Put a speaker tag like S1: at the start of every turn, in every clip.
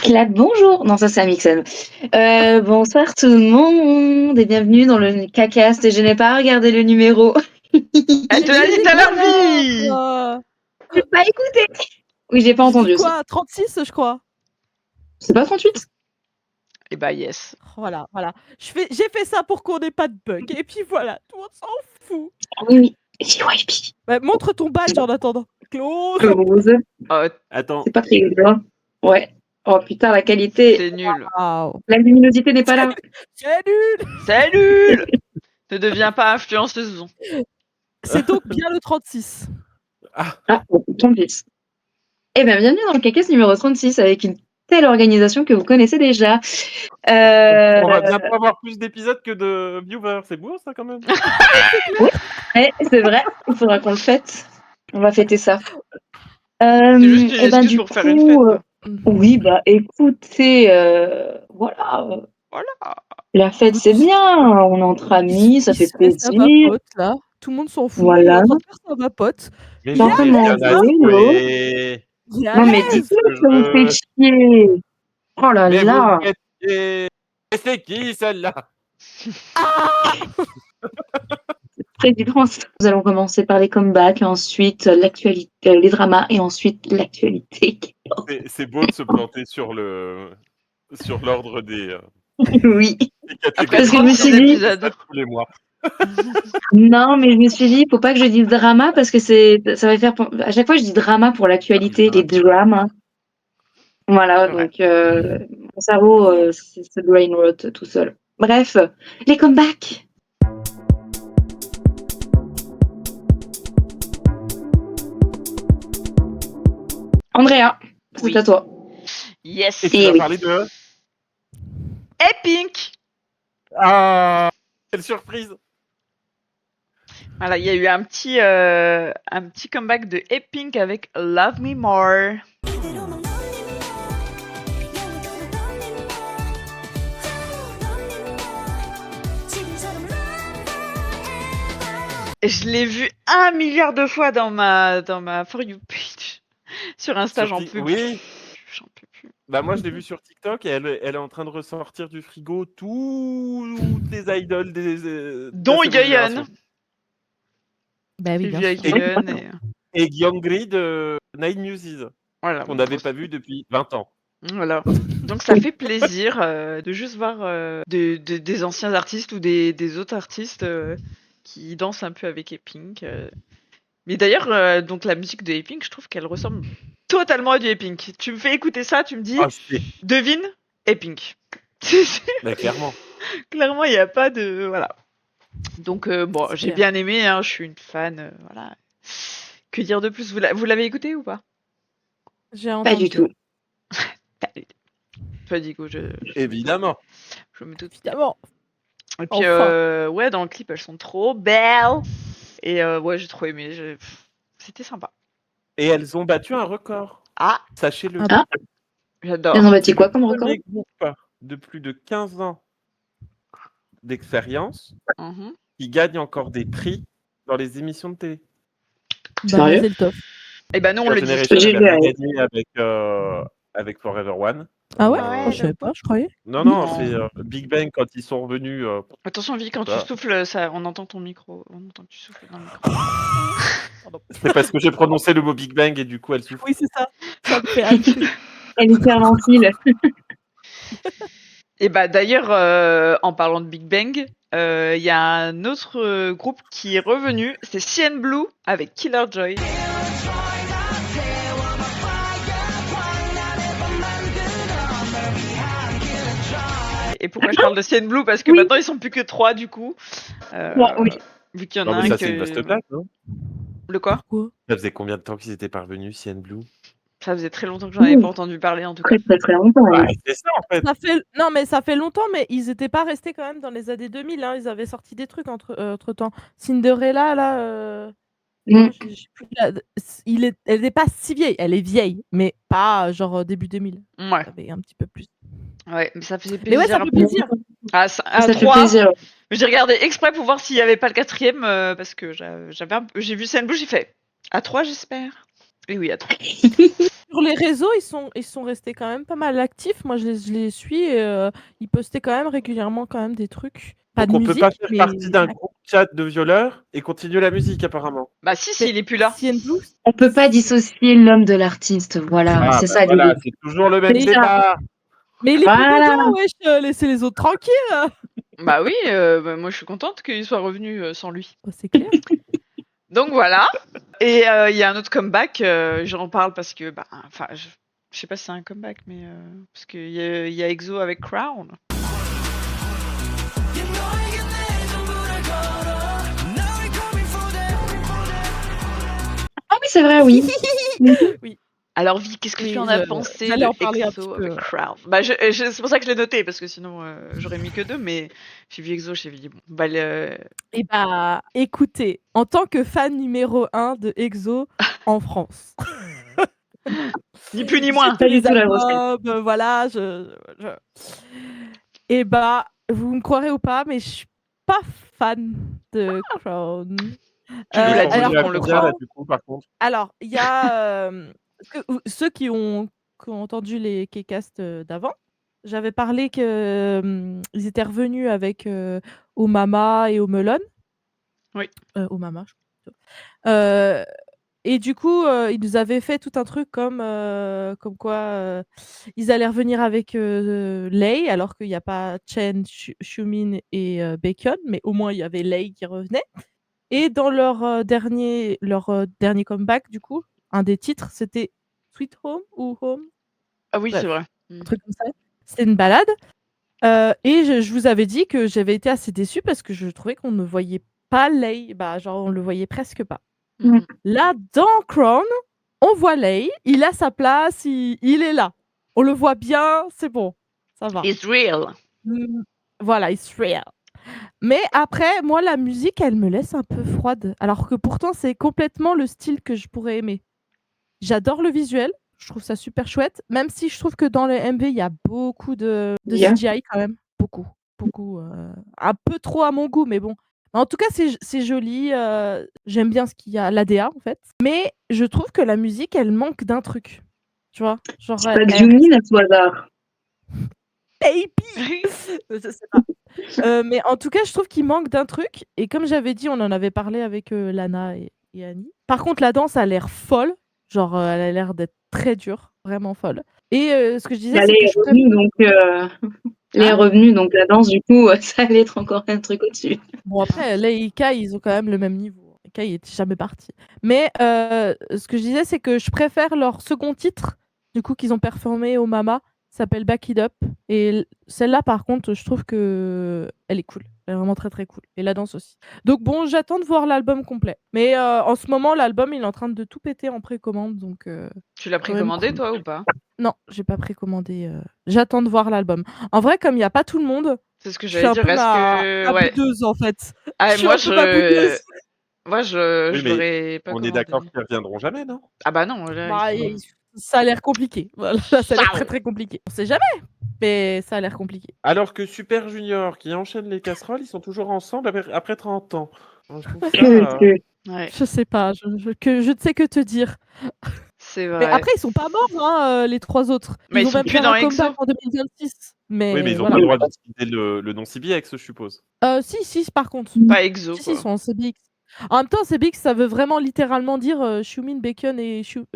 S1: Clap, bonjour. Non, ça c'est Amixem. Bonsoir tout le monde et bienvenue dans le cacast. Et je n'ai pas regardé le numéro.
S2: Elle te l'a dit tout à l'heure, vie.
S1: J'ai pas écouté. Oui, j'ai pas
S3: J'ai
S1: entendu
S3: dit
S1: aussi.
S3: quoi 36, je crois.
S1: C'est pas 38?
S2: Et bah yes.
S3: Voilà. J'ai fait ça pour qu'on n'ait pas de bug. Et puis voilà, tout le monde s'en fout.
S1: Oui. JYP.
S3: Bah, montre ton badge en attendant. Close.
S1: Close.
S4: Attends.
S1: C'est pas très grave. Ouais. Oh putain, la qualité.
S2: C'est nul.
S3: Wow.
S1: La luminosité n'est pas là.
S3: C'est nul.
S2: C'est nul. Ne deviens pas influenceuse.
S3: C'est donc bien le 36.
S1: Ah, tant pis. Eh bien, bienvenue dans le cacast numéro 36 avec une telle organisation que vous connaissez déjà.
S4: On va bientôt avoir plus d'épisodes que de viewers. C'est beau ça quand même.
S1: Ouais, c'est vrai, il faudra qu'on le fête. On va fêter ça.
S2: C'est juste une excuse pour faire une fête. Quoi.
S1: Oui, bah écoutez, voilà.
S2: Voilà.
S1: La fête, c'est bien. On est entre amis, ça fait plaisir.
S3: Ça vapote, là. Tout le monde s'en fout.
S1: Voilà.
S3: Il est en train de faire sa vapote.
S4: Mais
S1: Non, mais dites-le que vous faites chier. Oh là
S4: mais
S1: là.
S4: vous faites chier. Et c'est qui celle-là?
S1: Présidence. Nous allons commencer par les comebacks, ensuite l'actualité, les dramas et ensuite l'actualité.
S4: C'est beau de se planter sur l'ordre des.
S1: Oui.
S2: Après
S1: Parce que je me suis dit
S4: tous les mois.
S1: Non, mais je me suis dit, faut pas que je dise drama parce que ça va faire. À chaque fois, je dis drama pour l'actualité, les dramas. Voilà, donc mon cerveau, c'est brain rot tout seul. Bref, les comebacks. Andrea, c'est à toi.
S2: Yes.
S4: Et tu vas parler de.
S2: Et Pink.
S4: Ah, quelle surprise.
S2: Voilà, il y a eu un petit comeback de Pink avec Love Me More. Je l'ai vu 1 milliard de fois dans ma For You page sur Insta, j'en peux
S4: oui.
S2: J'en peux plus.
S4: Bah moi je l'ai vu sur TikTok et elle est en train de ressortir du frigo toutes les idoles
S2: dont Yeon.
S3: Bah oui, bien sûr.
S2: Et
S4: Gyeongri de Nine Muses.
S2: Voilà.
S4: Qu'on n'avait pas vu depuis 20 ans.
S2: Voilà. Donc ça fait plaisir de juste voir des anciens artistes ou des autres artistes qui dansent un peu avec Pink. Mais d'ailleurs, donc la musique de Pink, je trouve qu'elle ressemble totalement à du Pink. Tu me fais écouter ça, tu me dis, devine, Pink.
S4: Bah, clairement.
S2: Clairement, il n'y a pas de... Voilà. Donc, bon, j'ai bien aimé, hein, je suis une fan, voilà. Que dire de plus? Vous l'avez écouté ou pas?
S3: J'ai entendu.
S1: Pas du tout.
S2: Pas du coup,
S4: Évidemment.
S2: Je me doute.
S3: Évidemment.
S2: Et puis, ouais, dans le clip, elles sont trop belles. Et ouais, j'ai trop aimé. C'était sympa.
S4: Et elles ont battu un record.
S2: Ah,
S4: sachez-le.
S1: Ah.
S2: J'adore.
S1: Elles ont battu quoi comme record?
S4: Les groupes de plus de 15 ans d'expérience qui gagnent encore des prix dans les émissions de télé.
S1: Sérieux?
S3: C'est le top.
S2: Et ben non, on le dit.
S4: J'ai gagné avec Forever One.
S3: Ah ouais, je savais pas, je croyais.
S4: Non, c'est Big Bang quand ils sont revenus.
S2: Attention, Vie, quand tu souffles, on entend ton micro. On entend que tu souffles dans le micro.
S4: C'est parce que j'ai prononcé le mot Big Bang et du coup elle souffle.
S3: Oui, c'est ça. Ça me fait halluciner.
S1: Elle hyperventile.
S2: Et bah d'ailleurs, en parlant de Big Bang, il y a un autre groupe qui est revenu, c'est CN Blue avec Killer Joy. Et pourquoi je parle de CN Blue? Parce que maintenant ils sont plus que 3 du coup.
S1: Oui.
S2: Vu qu'il y en a un
S4: ça,
S2: que...
S4: c'est une vaste blague, non?
S2: Le quoi?
S4: Ça faisait combien de temps qu'ils étaient parvenus, CN Blue?
S2: Ça faisait très longtemps que j'en avais pas entendu parler en tout cas.
S1: Très longtemps.
S4: C'est ça en fait.
S3: Non, mais ça fait longtemps, mais ils étaient pas restés quand même dans les années 2000. Hein. Ils avaient sorti des trucs entre temps. Cinderella, là. Elle n'est pas si vieille. Elle est vieille, mais pas genre début 2000.
S2: Ouais.
S3: Ça fait un petit peu plus.
S2: Ouais, mais ça faisait plaisir.
S3: Mais ouais, ça fait plaisir.
S2: Ça fait plaisir. Mais j'ai regardé exprès pour voir s'il y avait pas le 4e parce que j'ai vu CN Blue, j'ai fait à 3, j'espère. Et oui, attends.
S3: Sur les réseaux, ils sont restés quand même pas mal actifs. Moi, je les suis et ils postaient quand même régulièrement quand même des trucs. Pas
S4: Donc
S3: de
S4: on peut pas
S3: musique,
S4: faire
S3: mais
S4: partie d'un groupe chat de violeurs et continuer la musique apparemment.
S2: Bah si,
S3: mais
S2: s'il est plus là.
S3: CN Blue,
S1: On peut pas dissocier l'homme de l'artiste, voilà,
S4: Ah
S1: c'est
S4: bah
S1: ça
S4: voilà,
S1: l'idée.
S4: c'est toujours le même
S3: mais,
S4: débat.
S3: mais il est plus
S1: Voilà.
S3: dedans, wesh, laissez les autres tranquilles.
S2: Bah oui, bah, moi je suis contente qu'il soit revenu sans lui.
S3: Oh, c'est clair.
S2: Donc voilà. Et il y a un autre comeback, j'en parle parce que, bah, enfin, je sais pas si c'est un comeback, mais parce qu'il y a EXO avec Crown.
S1: Ah oui, c'est vrai, oui.
S3: Oui.
S2: Alors Vi, qu'est-ce que
S3: Oui,
S2: tu en as pensé
S3: j'allais
S2: de
S3: en parler un
S2: EXO
S3: petit peu,
S2: avec Crown? Bah c'est pour ça que je l'ai noté, parce que sinon j'aurais mis que 2, mais j'ai vu EXO, j'ai dit bon, bah
S3: Et bah, écoutez, en tant que fan numéro 1 de EXO en France,
S2: ni plus ni
S3: j'ai
S2: moins.
S3: tous
S1: Pas du
S3: les
S1: tout la recette.
S3: albums, voilà, et bah, vous me croirez ou pas, mais je suis pas fan de Crown.
S2: Tu nous
S4: Ils
S2: l'as
S4: sont
S2: dit,
S3: Alors
S4: venus à
S2: on le
S4: combien là
S2: croit.
S4: du coup par contre?
S3: Alors, il y a ceux qui ont entendu les Kcast d'avant, j'avais parlé que ils étaient revenus avec Omama et Omelon.
S2: Oui.
S3: Omama, je crois plutôt. Et du coup, ils nous avaient fait tout un truc comme quoi ils allaient revenir avec Lay, alors qu'il n'y a pas Chen, Xiumin et Baekhyun, mais au moins il y avait Lay qui revenait. Et dans leur dernier comeback, du coup, un des titres, c'était Sweet Home ou Home?
S2: Ah oui, c'est
S3: Bref,
S2: vrai.
S3: un truc comme ça. C'était une balade, et je vous avais dit que j'avais été assez déçue parce que je trouvais qu'on ne voyait pas Lay, bah, genre, on le voyait presque pas.
S2: Mhm.
S3: Là, dans Crown, on voit Lay, il a sa place, il est là. On le voit bien, c'est bon, ça va.
S2: It's real.
S3: Voilà, it's real. Mais après, moi, la musique, elle me laisse un peu froide. Alors que pourtant, c'est complètement le style que je pourrais aimer. J'adore le visuel, je trouve ça super chouette, même si je trouve que dans les MV, il y a beaucoup de
S1: Bien.
S3: CGI quand même. Beaucoup, beaucoup. Un peu trop à mon goût, mais bon. En tout cas, c'est joli. J'aime bien ce qu'il y a, l'ADA en fait. Mais je trouve que la musique, elle manque d'un truc. Tu vois? Genre,
S1: C'est pas
S3: elle
S1: Xiumin à tout hasard.
S3: baby! Je sais pas. Mais en tout cas, je trouve qu'il manque d'un truc. Et comme j'avais dit, on en avait parlé avec Lana et Annie. Par contre, la danse a l'air folle. Genre, elle a l'air d'être très dure, vraiment folle. Et ce que je disais,
S1: Elle
S3: c'est que
S1: est
S3: je préfère.
S1: revenue, donc elle est
S2: Hein?
S1: revenue, donc la danse, du coup, ça allait être encore un truc au-dessus.
S3: Bon, après, les Ikai, ils ont quand même le même niveau. Ikai, il était jamais parti. Mais ce que je disais, c'est que je préfère leur second titre, du coup, qu'ils ont performé au Mama, s'appelle Back It Up. Et celle-là, par contre, je trouve que elle est cool. Elle est vraiment très très cool. Et la danse aussi. Donc bon, j'attends de voir l'album complet. Mais en ce moment, l'album, il est en train de tout péter en précommande. Donc,
S2: Tu l'as
S3: quand même
S2: précommandé
S3: cool.
S2: toi ou pas?
S3: Non, j'ai pas précommandé. J'attends de voir l'album. En vrai, comme il n'y a pas tout le monde,
S2: C'est ce que
S3: je suis
S2: j'allais
S3: un
S2: dire.
S3: peu
S2: Est-ce que
S3: ma
S2: ouais.
S3: boudeuse, en fait.
S2: Ah,
S3: Je suis un peu ma boudeuse.
S2: moi je
S4: Oui, mais
S2: l'aurais pas
S4: on est
S2: commandé.
S4: d'accord qu'ils reviendront jamais, non?
S2: Ah bah non, là,
S3: Bah,
S2: ils sont...
S3: ça a l'air compliqué. Voilà, ça a l'air très
S2: Sale.
S3: très compliqué. On sait jamais, mais ça a l'air compliqué.
S4: Alors que Super Junior qui enchaîne les casseroles, ils sont toujours ensemble après 30 ans. Donc, je trouve ça.
S2: Ouais,
S3: Je sais pas, je ne sais que te dire.
S2: c'est
S3: Mais
S2: vrai.
S3: après, ils sont pas morts, hein, les 3 autres.
S2: Mais ils
S3: Ils ont
S2: sont
S3: même
S2: plus
S3: faire
S2: dans
S3: un
S2: EXO.
S3: comeback en 2026.
S4: Oui,
S3: Mais
S4: mais ils n'ont
S3: voilà.
S4: pas le droit d'utiliser le nom CBX, je suppose.
S3: Si, par contre.
S2: Pas EXO
S3: Si, ils
S2: quoi.
S3: sont en CBX. En même temps, CBX, ça veut vraiment littéralement dire Xiumin, Baekhyun et Shen.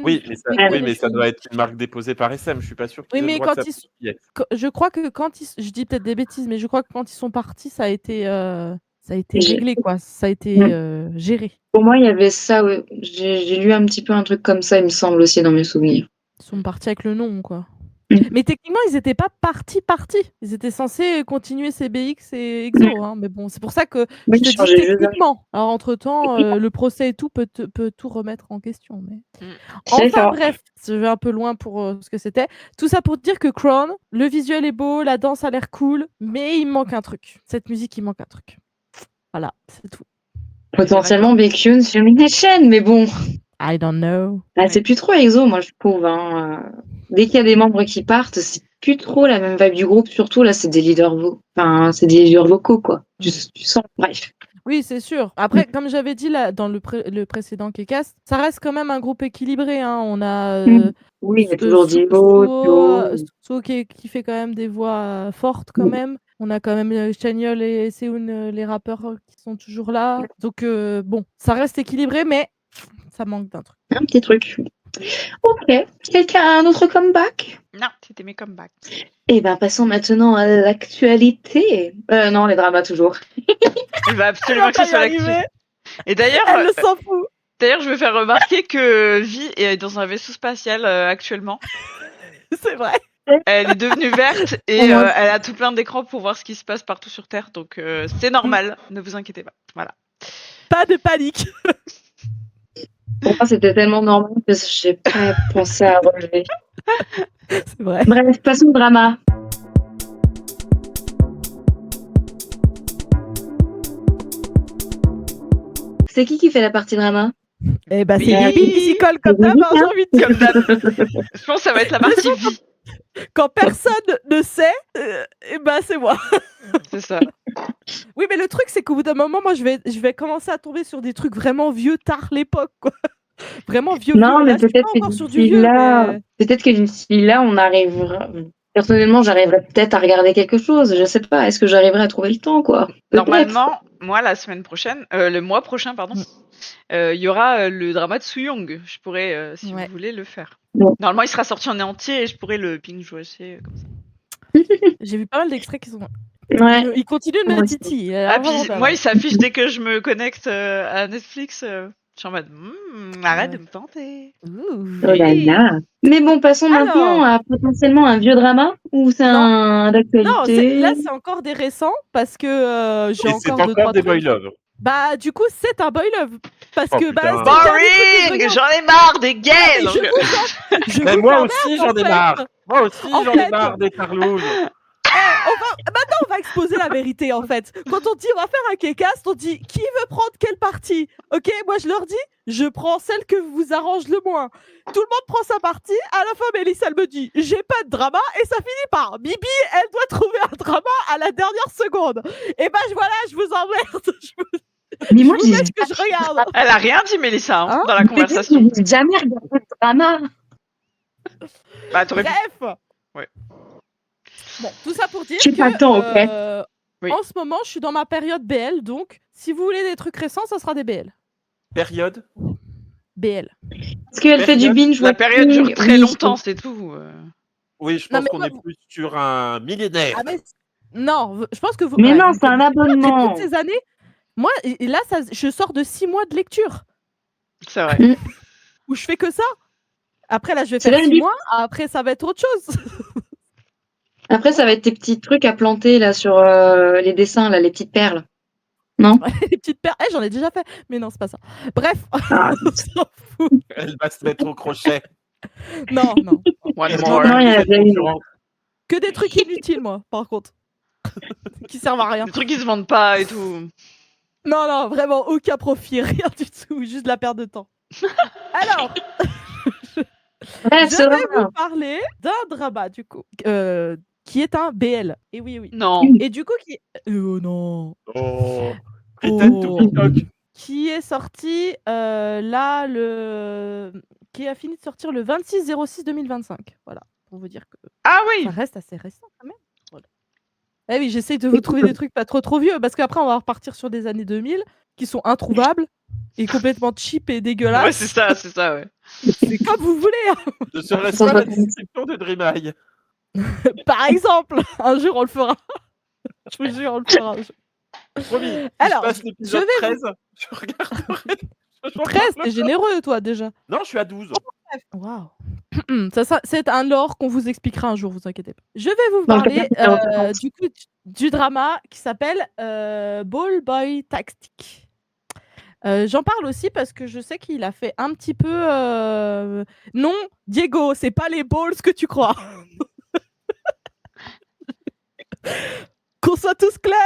S4: Oui, mais ça,
S3: Baekhyun
S4: oui,
S3: et
S4: mais ça
S3: Xiumin.
S4: doit être une marque déposée par SM. Je suis pas sûr qu'ils
S3: Oui,
S4: aient le
S3: mais
S4: droit de
S3: quand ils
S4: s'appeler CBX.
S3: je crois que quand je dis peut-être des bêtises, mais je crois que quand ils sont partis, ça a été
S1: J'ai-
S3: réglé, quoi. Ça a été géré.
S1: Pour moi, il y avait ça, ouais. J'ai lu un petit peu un truc comme ça, il me semble aussi, dans mes souvenirs.
S3: Ils sont partis avec le nom, quoi.
S1: Mm.
S3: Mais techniquement, ils n'étaient pas partis. Ils étaient censés continuer CBX et EXO, hein. Mais bon, c'est pour ça que
S1: Oui,
S3: je te dis
S1: changer juste.
S3: techniquement. Alors, entre-temps, le procès et tout peut tout remettre en question. Mais...
S1: C'est
S3: Enfin
S1: ça.
S3: bref, je vais un peu loin pour ce que c'était. Tout ça pour dire que Crown, le visuel est beau, la danse a l'air cool, mais il manque un truc. Cette musique, il manque un truc. Voilà, c'est tout.
S1: Potentiellement Baekhyun sur une chaîne, mais bon,
S3: I don't know.
S1: c'est plus trop EXO, moi, je trouve. Hein. Dès qu'il y a des membres qui partent, c'est plus trop la même vibe du groupe. Surtout, là, c'est des leaders vocaux. Enfin, c'est des leaders vocaux, quoi. Tu sens, bref.
S3: Oui, c'est sûr. Après, comme j'avais dit là, dans le précédent Kcast, ça reste quand même un groupe équilibré. Hein. On a
S1: Oui, il y a toujours Divo, Théo.
S3: Suo qui fait quand même des voix fortes quand même. On a quand même Chaniol et Seun, les rappeurs qui sont toujours là. Donc bon, ça reste équilibré, mais ça manque d'un truc.
S1: Un petit truc. Ok. Quelqu'un a un autre comeback?
S2: Non, c'était mes comebacks.
S1: Eh ben, passons maintenant à l'actualité. Non, les dramas toujours.
S2: Il va absolument que ce soit l'actu. Et d'ailleurs,
S3: elle ne s'en fout.
S2: D'ailleurs, je veux faire remarquer que Vi est dans un vaisseau spatial actuellement.
S3: C'est vrai.
S2: Elle est devenue verte et elle a tout plein d'écrans pour voir ce qui se passe partout sur Terre. Donc c'est normal, ne vous inquiétez pas. Voilà.
S3: Pas de panique.
S1: Pour moi, c'était tellement normal que j'ai pas pensé à relever.
S3: C'est vrai.
S1: Bref, passons au drama. C'est qui fait la partie drama?
S3: Eh ben, c'est
S2: Oui.
S3: Bibi qui s'y colle comme d'hab, hein, j'ai envie de dire.
S2: Comme d'hab. Je pense que ça va être la partie vie.
S3: Quand personne ne sait, eh ben c'est moi.
S2: C'est ça.
S3: Oui, mais le truc, c'est qu'au bout d'un moment, moi, je vais commencer à tomber sur des trucs vraiment vieux, tard l'époque, quoi. Vraiment vieux.
S1: Non,
S3: vieux.
S1: mais
S3: Là, je suis
S1: peut-être
S3: pas encore sur du vieux. Mais...
S1: peut-être que d'ici là, on arrivera. Personnellement, j'arriverai peut-être à regarder quelque chose. Je sais pas. Est-ce que j'arriverai à trouver le temps, quoi?
S2: Normalement, moi, la semaine prochaine, le mois prochain, pardon, il y aura le drama de Soo-young. Je pourrais, si vous voulez, le faire.
S1: Ouais.
S2: Normalement, il sera sorti en entier et je pourrais le binge-watcher comme ça.
S3: J'ai vu pas mal d'extraits qui sont.
S1: Ouais.
S3: Il continue de me titiller.
S2: Puis moi, il s'affiche dès que je me connecte à Netflix. Je suis en mode, arrête de me tenter.
S1: Oh là là. Mais bon, passons maintenant à potentiellement un vieux drama ou c'est un d'actualité?
S3: Non, là c'est encore des récents parce que j'ai encore
S4: c'est encore des boy love.
S3: Bah du coup c'est un boy love parce que
S2: boring, j'en ai marre des gays.
S4: Mais moi aussi j'en ai marre. Moi aussi j'en ai marre des Carlos.
S3: Maintenant, on va exposer la vérité, en fait. Quand on dit, on va faire un Kcast, on dit, qui veut prendre quelle partie? Ok, moi, je leur dis, je prends celle que vous arrange le moins. Tout le monde prend sa partie. À la fin, Mélissa, elle me dit, j'ai pas de drama. Et ça finit par, Bibi, elle doit trouver un drama à la dernière seconde. Et ben, voilà, je vous emmerde.
S1: Mais moi,
S3: je vous que je regarde.
S2: Elle a rien dit, Mélissa, dans la conversation.
S1: J'ai jamais regardé de drama.
S2: Bah,
S3: bref.
S2: Ouais.
S3: Bon, tout ça pour dire
S1: que pas le temps, okay.
S3: En ce moment, je suis dans ma période BL, donc si vous voulez des trucs récents, ça sera des BL.
S4: Période
S3: BL.
S1: Parce qu'elle fait du binge.
S2: La période dure très longtemps, c'est tout.
S4: Oui, je pense qu'on est plus sur un millénaire.
S3: Ah, mais... Non, je pense que vous...
S1: Mais non, c'est un abonnement.
S3: Toutes ces années, moi, et là, je sors de 6 mois de lecture.
S2: C'est vrai.
S3: Où je fais que ça. Après, là, je vais faire 6 mois. Après, ça va être autre chose.
S1: Après, ça va être tes petits trucs à planter là sur les dessins, là, les petites perles. Non?
S3: Les petites perles. J'en ai déjà fait. Mais non, c'est pas ça. Bref, on s'en fout.
S4: Elle va se mettre au crochet.
S3: Non.
S2: One more.
S1: Non, il y en a déjà une.
S3: Que des trucs inutiles, moi, par contre. Qui servent à rien.
S2: Des trucs qui se vendent pas et tout.
S3: Non, vraiment, aucun profit, rien du tout. Juste de la perte de temps. Alors... je vais vous parler d'un drama, du coup. Qui est un BL. Et oui.
S2: Non.
S3: Et du coup, non.
S4: Oh. TikTok.
S3: Qui est sorti là, qui a fini de sortir le 26/06/2025. Voilà, pour vous dire que ça reste assez récent quand même. Voilà. Eh oui, j'essaye de vous trouver des trucs pas trop vieux, parce qu'après, on va repartir sur des années 2000 qui sont introuvables et complètement cheap et dégueulasses.
S2: Ouais, c'est ça, ouais.
S3: C'est comme vous voulez. Hein.
S4: Ne serait-ce pas la description de Dream High.
S3: Par exemple, un jour on le fera. Je vous jure, on le fera.
S4: Promis.
S3: Alors,
S4: je vais 13. Je regarderai.
S3: 13, t'es généreux, toi, déjà.
S4: Non, je suis à 12.
S3: Waouh. Ça, c'est un lore qu'on vous expliquera un jour, vous inquiétez pas. Je vais vous parler du drama qui s'appelle Ball Boy Tactic. J'en parle aussi parce que je sais qu'il a fait un petit peu... Non, Diego, c'est pas les balls que tu crois. Qu'on soit tous clairs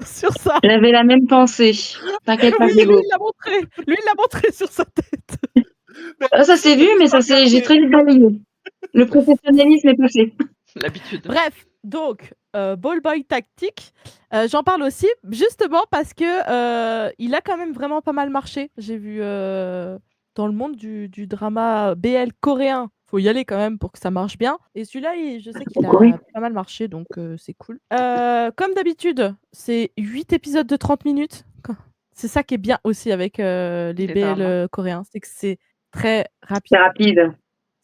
S3: sur ça.
S1: J'avais la même pensée. T'inquiète pas, Diego.
S3: Lui, il l'a montré sur sa tête.
S1: Ça s'est vu, mais j'ai très vite balayé. Le professionnalisme est passé.
S2: L'habitude.
S3: Bref, donc, Ball Boy Tactique. J'en parle aussi justement parce que il a quand même vraiment pas mal marché. J'ai vu dans le monde du drama BL coréen, faut y aller quand même pour que ça marche bien. Et celui-là, je sais qu'il
S1: Corée.
S3: a pas mal marché, donc c'est cool. Comme d'habitude, c'est 8 épisodes de 30 minutes. C'est ça qui est bien aussi avec les
S2: Les
S3: BL
S2: dramas.
S3: coréens, c'est que c'est très rapide.
S1: C'est rapide.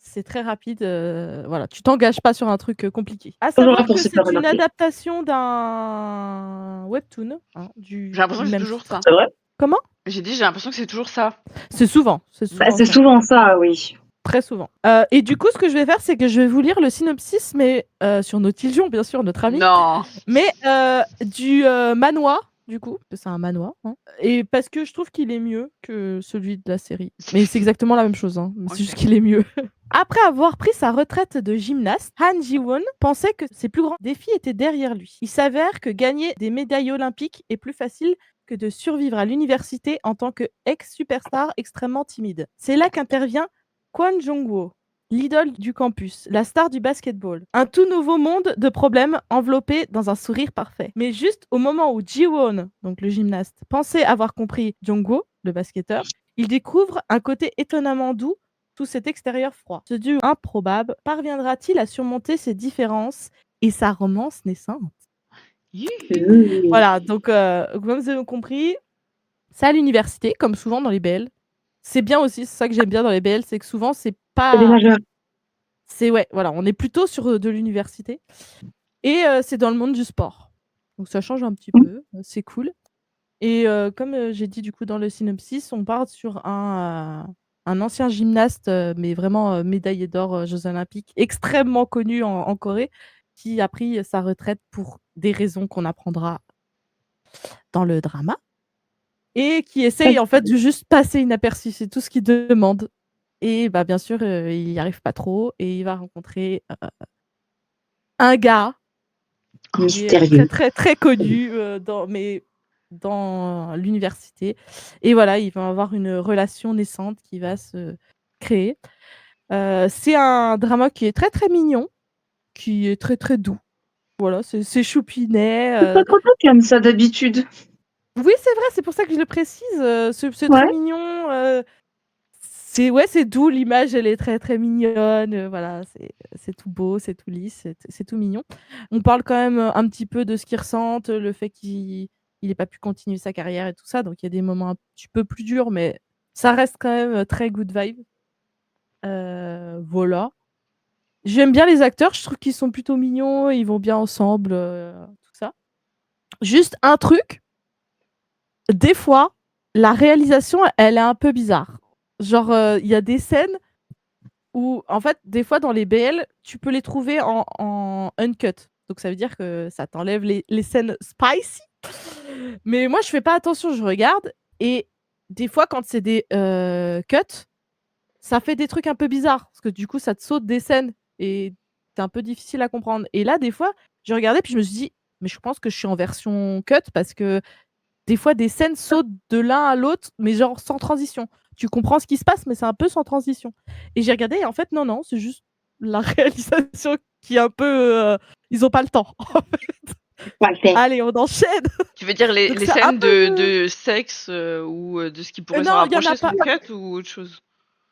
S3: C'est très rapide, voilà, tu t'engages pas sur un truc compliqué. À
S1: Toujours là
S3: savoir
S1: pour
S3: que
S1: se faire
S3: c'est une
S1: remarquer.
S3: adaptation d'un webtoon, hein,
S2: J'ai l'impression
S3: du
S2: que c'est
S3: même
S2: toujours
S3: titre.
S2: ça.
S1: C'est vrai?
S3: Comment?
S2: J'ai dit, j'ai l'impression que c'est toujours ça.
S3: C'est souvent
S1: Bah,
S3: ça.
S1: c'est souvent ça, oui.
S3: Très souvent. Et du coup, ce que je vais faire, c'est que je vais vous lire le synopsis, mais sur Nautiljon, bien sûr, notre ami,
S2: Non.
S3: mais du manhwa, du coup, parce que c'est un manhwa, hein, et parce que je trouve qu'il est mieux que celui de la série. Mais c'est exactement la même chose, hein, mais c'est juste
S2: Ok.
S3: qu'il est mieux. Après avoir pris sa retraite de gymnaste, Han Ji-won pensait que ses plus grands défis étaient derrière lui. Il s'avère que gagner des médailles olympiques est plus facile que de survivre à l'université en tant que ex-superstar extrêmement timide. C'est là qu'intervient Kwon Jong-woo, l'idole du campus, la star du basketball. Un tout nouveau monde de problèmes enveloppé dans un sourire parfait. Mais juste au moment où Ji-won, donc le gymnaste, pensait avoir compris Jong-woo, le basketteur, il découvre un côté étonnamment doux sous cet extérieur froid. Ce duo improbable parviendra-t-il à surmonter ses différences et sa romance naissante? Voilà, donc comme vous avez compris, c'est à l'université, comme souvent dans les BL. C'est bien aussi, c'est ça que j'aime bien dans les BL, c'est que souvent c'est
S1: C'est des
S3: pas.
S1: majeurs.
S3: C'est ouais, voilà, on est plutôt sur de l'université. Et c'est dans le monde du sport. Donc ça change un petit peu, c'est cool. Et comme j'ai dit du coup dans le synopsis, on part sur un ancien gymnaste, mais vraiment médaillé d'or Jeux Olympiques, extrêmement connu en Corée, qui a pris sa retraite pour des raisons qu'on apprendra dans le drama. Et qui essaye en fait de juste passer inaperçu, c'est tout ce qu'il demande. Et bah, bien sûr, il n'y arrive pas trop et il va rencontrer, un gars qui est, très,
S1: Mystérieux.
S3: très, très connu, dans l'université et voilà, ils vont avoir une relation naissante qui va se créer. C'est un drama qui est très, très mignon, qui est très, très doux. Voilà, c'est choupinet,
S1: C'est pas trop comme ça d'habitude.
S3: oui, c'est vrai, c'est pour ça que je le précise, c'est très
S1: Ouais.
S3: mignon, c'est doux, l'image elle est très, très mignonne, voilà, c'est tout beau, c'est tout lisse, c'est tout mignon. On parle quand même, un petit peu de ce qu'ils ressentent, le fait qu'il ait pas pu continuer sa carrière et tout ça, donc il y a des moments un petit peu plus durs, mais ça reste quand même, très good vibe. Voilà. J'aime bien les acteurs, je trouve qu'ils sont plutôt mignons, ils vont bien ensemble, tout ça. Juste un truc, des fois, la réalisation, elle est un peu bizarre. Genre, il y a des scènes où, en fait, des fois dans les BL, tu peux les trouver en uncut. Donc ça veut dire que ça t'enlève les scènes spicy. Mais moi, je fais pas attention, je regarde et des fois, quand c'est des cuts, ça fait des trucs un peu bizarres parce que du coup, ça te saute des scènes et c'est un peu difficile à comprendre. Et là, des fois, je regardais puis je me suis dit: «Mais je pense que je suis en version cut» parce que des fois, des scènes sautent de l'un à l'autre, mais genre sans transition. Tu comprends ce qui se passe, mais c'est un peu sans transition. Et j'ai regardé et en fait, non, non, c'est juste la réalisation qui est un peu, ils ont pas le temps, en fait.
S1: Pas le fait.
S3: Allez, on enchaîne.
S2: Tu veux dire les
S3: Donc c'est un
S2: scènes
S3: peu
S2: de sexe ou de ce qui pourrait s'en
S3: non, il y en a
S2: rapprocher
S3: pas.
S2: sont cut ou autre chose?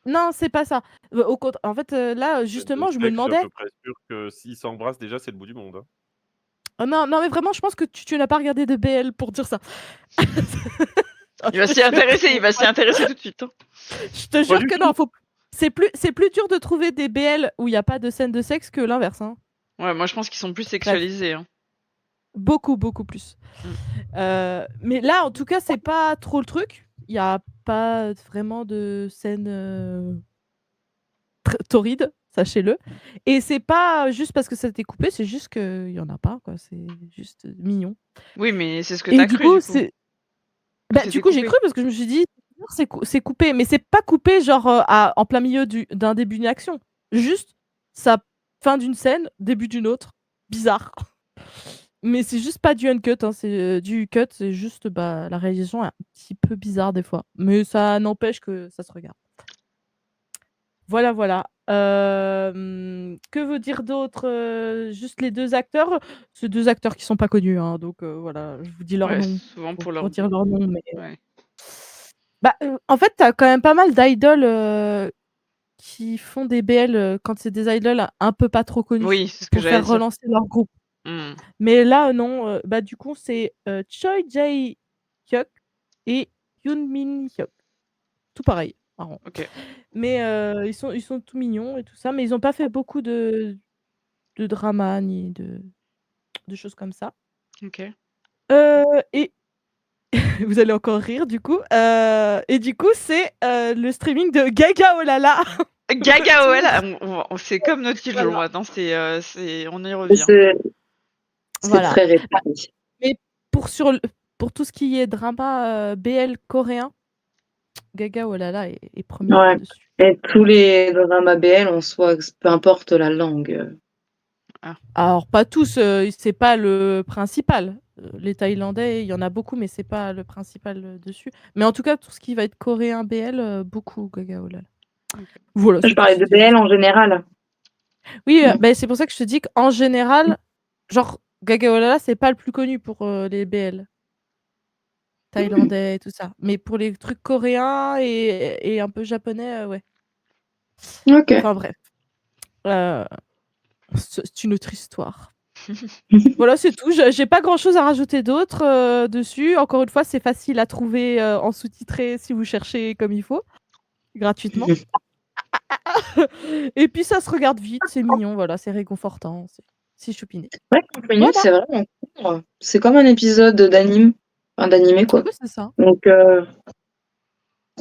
S3: Non, c'est pas ça. Au contre en fait, là,
S4: De
S3: justement, je me
S4: sexe, je suis à
S3: demandais
S4: peu près sûr que s'ils s'embrassent, déjà, c'est le bout du monde, hein.
S3: non, non, mais vraiment, je pense que tu n'as pas regardé de BL pour dire ça.
S2: Il va s'y intéresser, il va s'y intéresser tout de suite, hein.
S3: Je te jure que non, c'est plus dur de trouver des BL où il y a pas de scène de sexe que l'inverse, hein.
S2: Ouais, moi je pense qu'ils sont plus
S3: Bref.
S2: sexualisés, hein.
S3: Beaucoup, beaucoup plus. Mais là, en tout cas, c'est pas trop le truc. Il y a pas vraiment de scène, torride, sachez-le. Et c'est pas juste parce que ça a été coupé, c'est juste qu'il y en a pas, quoi. C'est juste mignon.
S2: Oui, mais c'est ce que
S3: Et
S2: t'as
S3: du
S2: cru
S3: coup,
S2: du coup,
S3: c'est
S2: que
S3: bah, du
S2: c'était
S3: coup, j'ai
S2: coupé?
S3: cru parce que je me suis dit: C'est coupé», mais c'est pas coupé genre, en plein milieu d'un début d'une action. Juste, ça fin d'une scène, début d'une autre. Bizarre. Mais c'est juste pas du uncut, hein, c'est, du cut, c'est juste, bah, la réalisation est un petit peu bizarre des fois, mais ça n'empêche que ça se regarde. Voilà, voilà. Que vous dire d'autre? Juste les 2 acteurs. C'est 2 acteurs qui sont pas connus, hein, donc voilà, je vous dis leur
S2: Ouais,
S3: nom
S2: souvent pour
S3: pour
S2: leur
S3: dire leur nom, mais
S2: ouais.
S3: bah, en fait, tu as quand même pas mal d'idoles, qui font des BL, quand c'est des idoles un peu pas trop connus,
S2: Oui, c'est ce que
S3: pour
S2: j'allais
S3: faire
S2: dire.
S3: relancer leur groupe.
S2: Mmh.
S3: Mais là, non, bah, du coup, c'est, Choi Jae-hyuk et Yoon Min-hyuk. Tout pareil, marrant.
S2: OK.
S3: Mais ils sont tout mignons et tout ça, mais ils ont pas fait beaucoup de drama ni de choses comme ça.
S2: OK.
S3: Et vous allez encore rire du coup, et du coup, c'est, le streaming de Gaga Oh là là!
S2: Gaga
S3: Retour.
S2: OL, c'est comme notre petit jeu
S3: Voilà.
S2: maintenant, c'est on y revient.
S1: C'est
S3: Voilà.
S1: très répandu.
S3: Mais pour tout ce qui est drama, BL coréen, Gaga Oh là là est première
S1: Ouais.
S3: là-dessus.
S1: Et tous les dramas BL en soi, peu importe la langue.
S2: Ah.
S3: Alors pas tous, c'est pas le principal. Les thaïlandais, il y en a beaucoup, mais c'est pas le principal, dessus. Mais en tout cas, tout ce qui va être coréen BL, beaucoup Gaga Oh là là.
S2: OK.
S3: Voilà,
S1: Je parlais de
S3: c'était
S1: BL
S3: juste
S1: en général.
S3: oui,
S1: Mmh.
S3: bah, c'est pour ça que je te dis qu'en général, genre Gaga Oh là là, c'est pas le plus connu pour, les BL thaïlandais et tout ça. Mais pour les trucs coréens et un peu japonais, ouais.
S1: OK.
S3: Enfin bref, heu, c'est une autre histoire. Voilà, c'est tout. J'ai pas grand-chose à rajouter d'autre, dessus. Encore une fois, c'est facile à trouver, en sous-titré si vous cherchez comme il faut, gratuitement. Et puis ça se regarde vite, c'est mignon, voilà, c'est réconfortant, c'est choupiné.
S1: Ouais, Compagnie,
S3: Voilà,
S1: c'est vraiment court. C'est comme un épisode d'anime, enfin d'animé quoi.
S3: ouais, c'est ça.
S1: Donc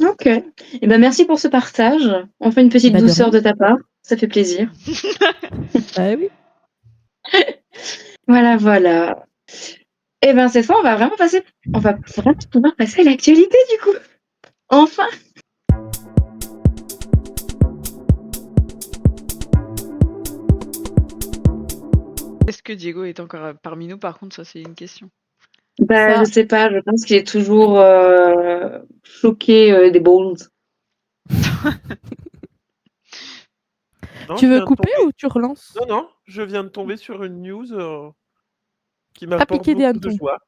S1: OK. Et ben merci pour ce partage. Enfin une petite
S3: Bah, de
S1: douceur
S3: rien.
S1: de ta part, ça fait plaisir.
S3: Bah, oui.
S1: Voilà, voilà. Et ben cette fois, on va vraiment pouvoir passer à l'actualité du coup. Enfin!
S2: Est-ce que Diego est encore, parmi nous? Par contre, ça, c'est une question.
S1: Bah, je
S3: Ça
S1: sais pas, je pense qu'il est toujours, choqué, des balls.
S4: Non,
S3: tu
S4: je
S3: veux
S4: viens de
S3: couper
S4: tomber.
S3: ou tu relances?
S4: Non, non, je viens de tomber sur une news qui
S3: Pas
S4: m'apporte
S3: piquer des
S4: beaucoup de
S3: hannetons.
S4: joie.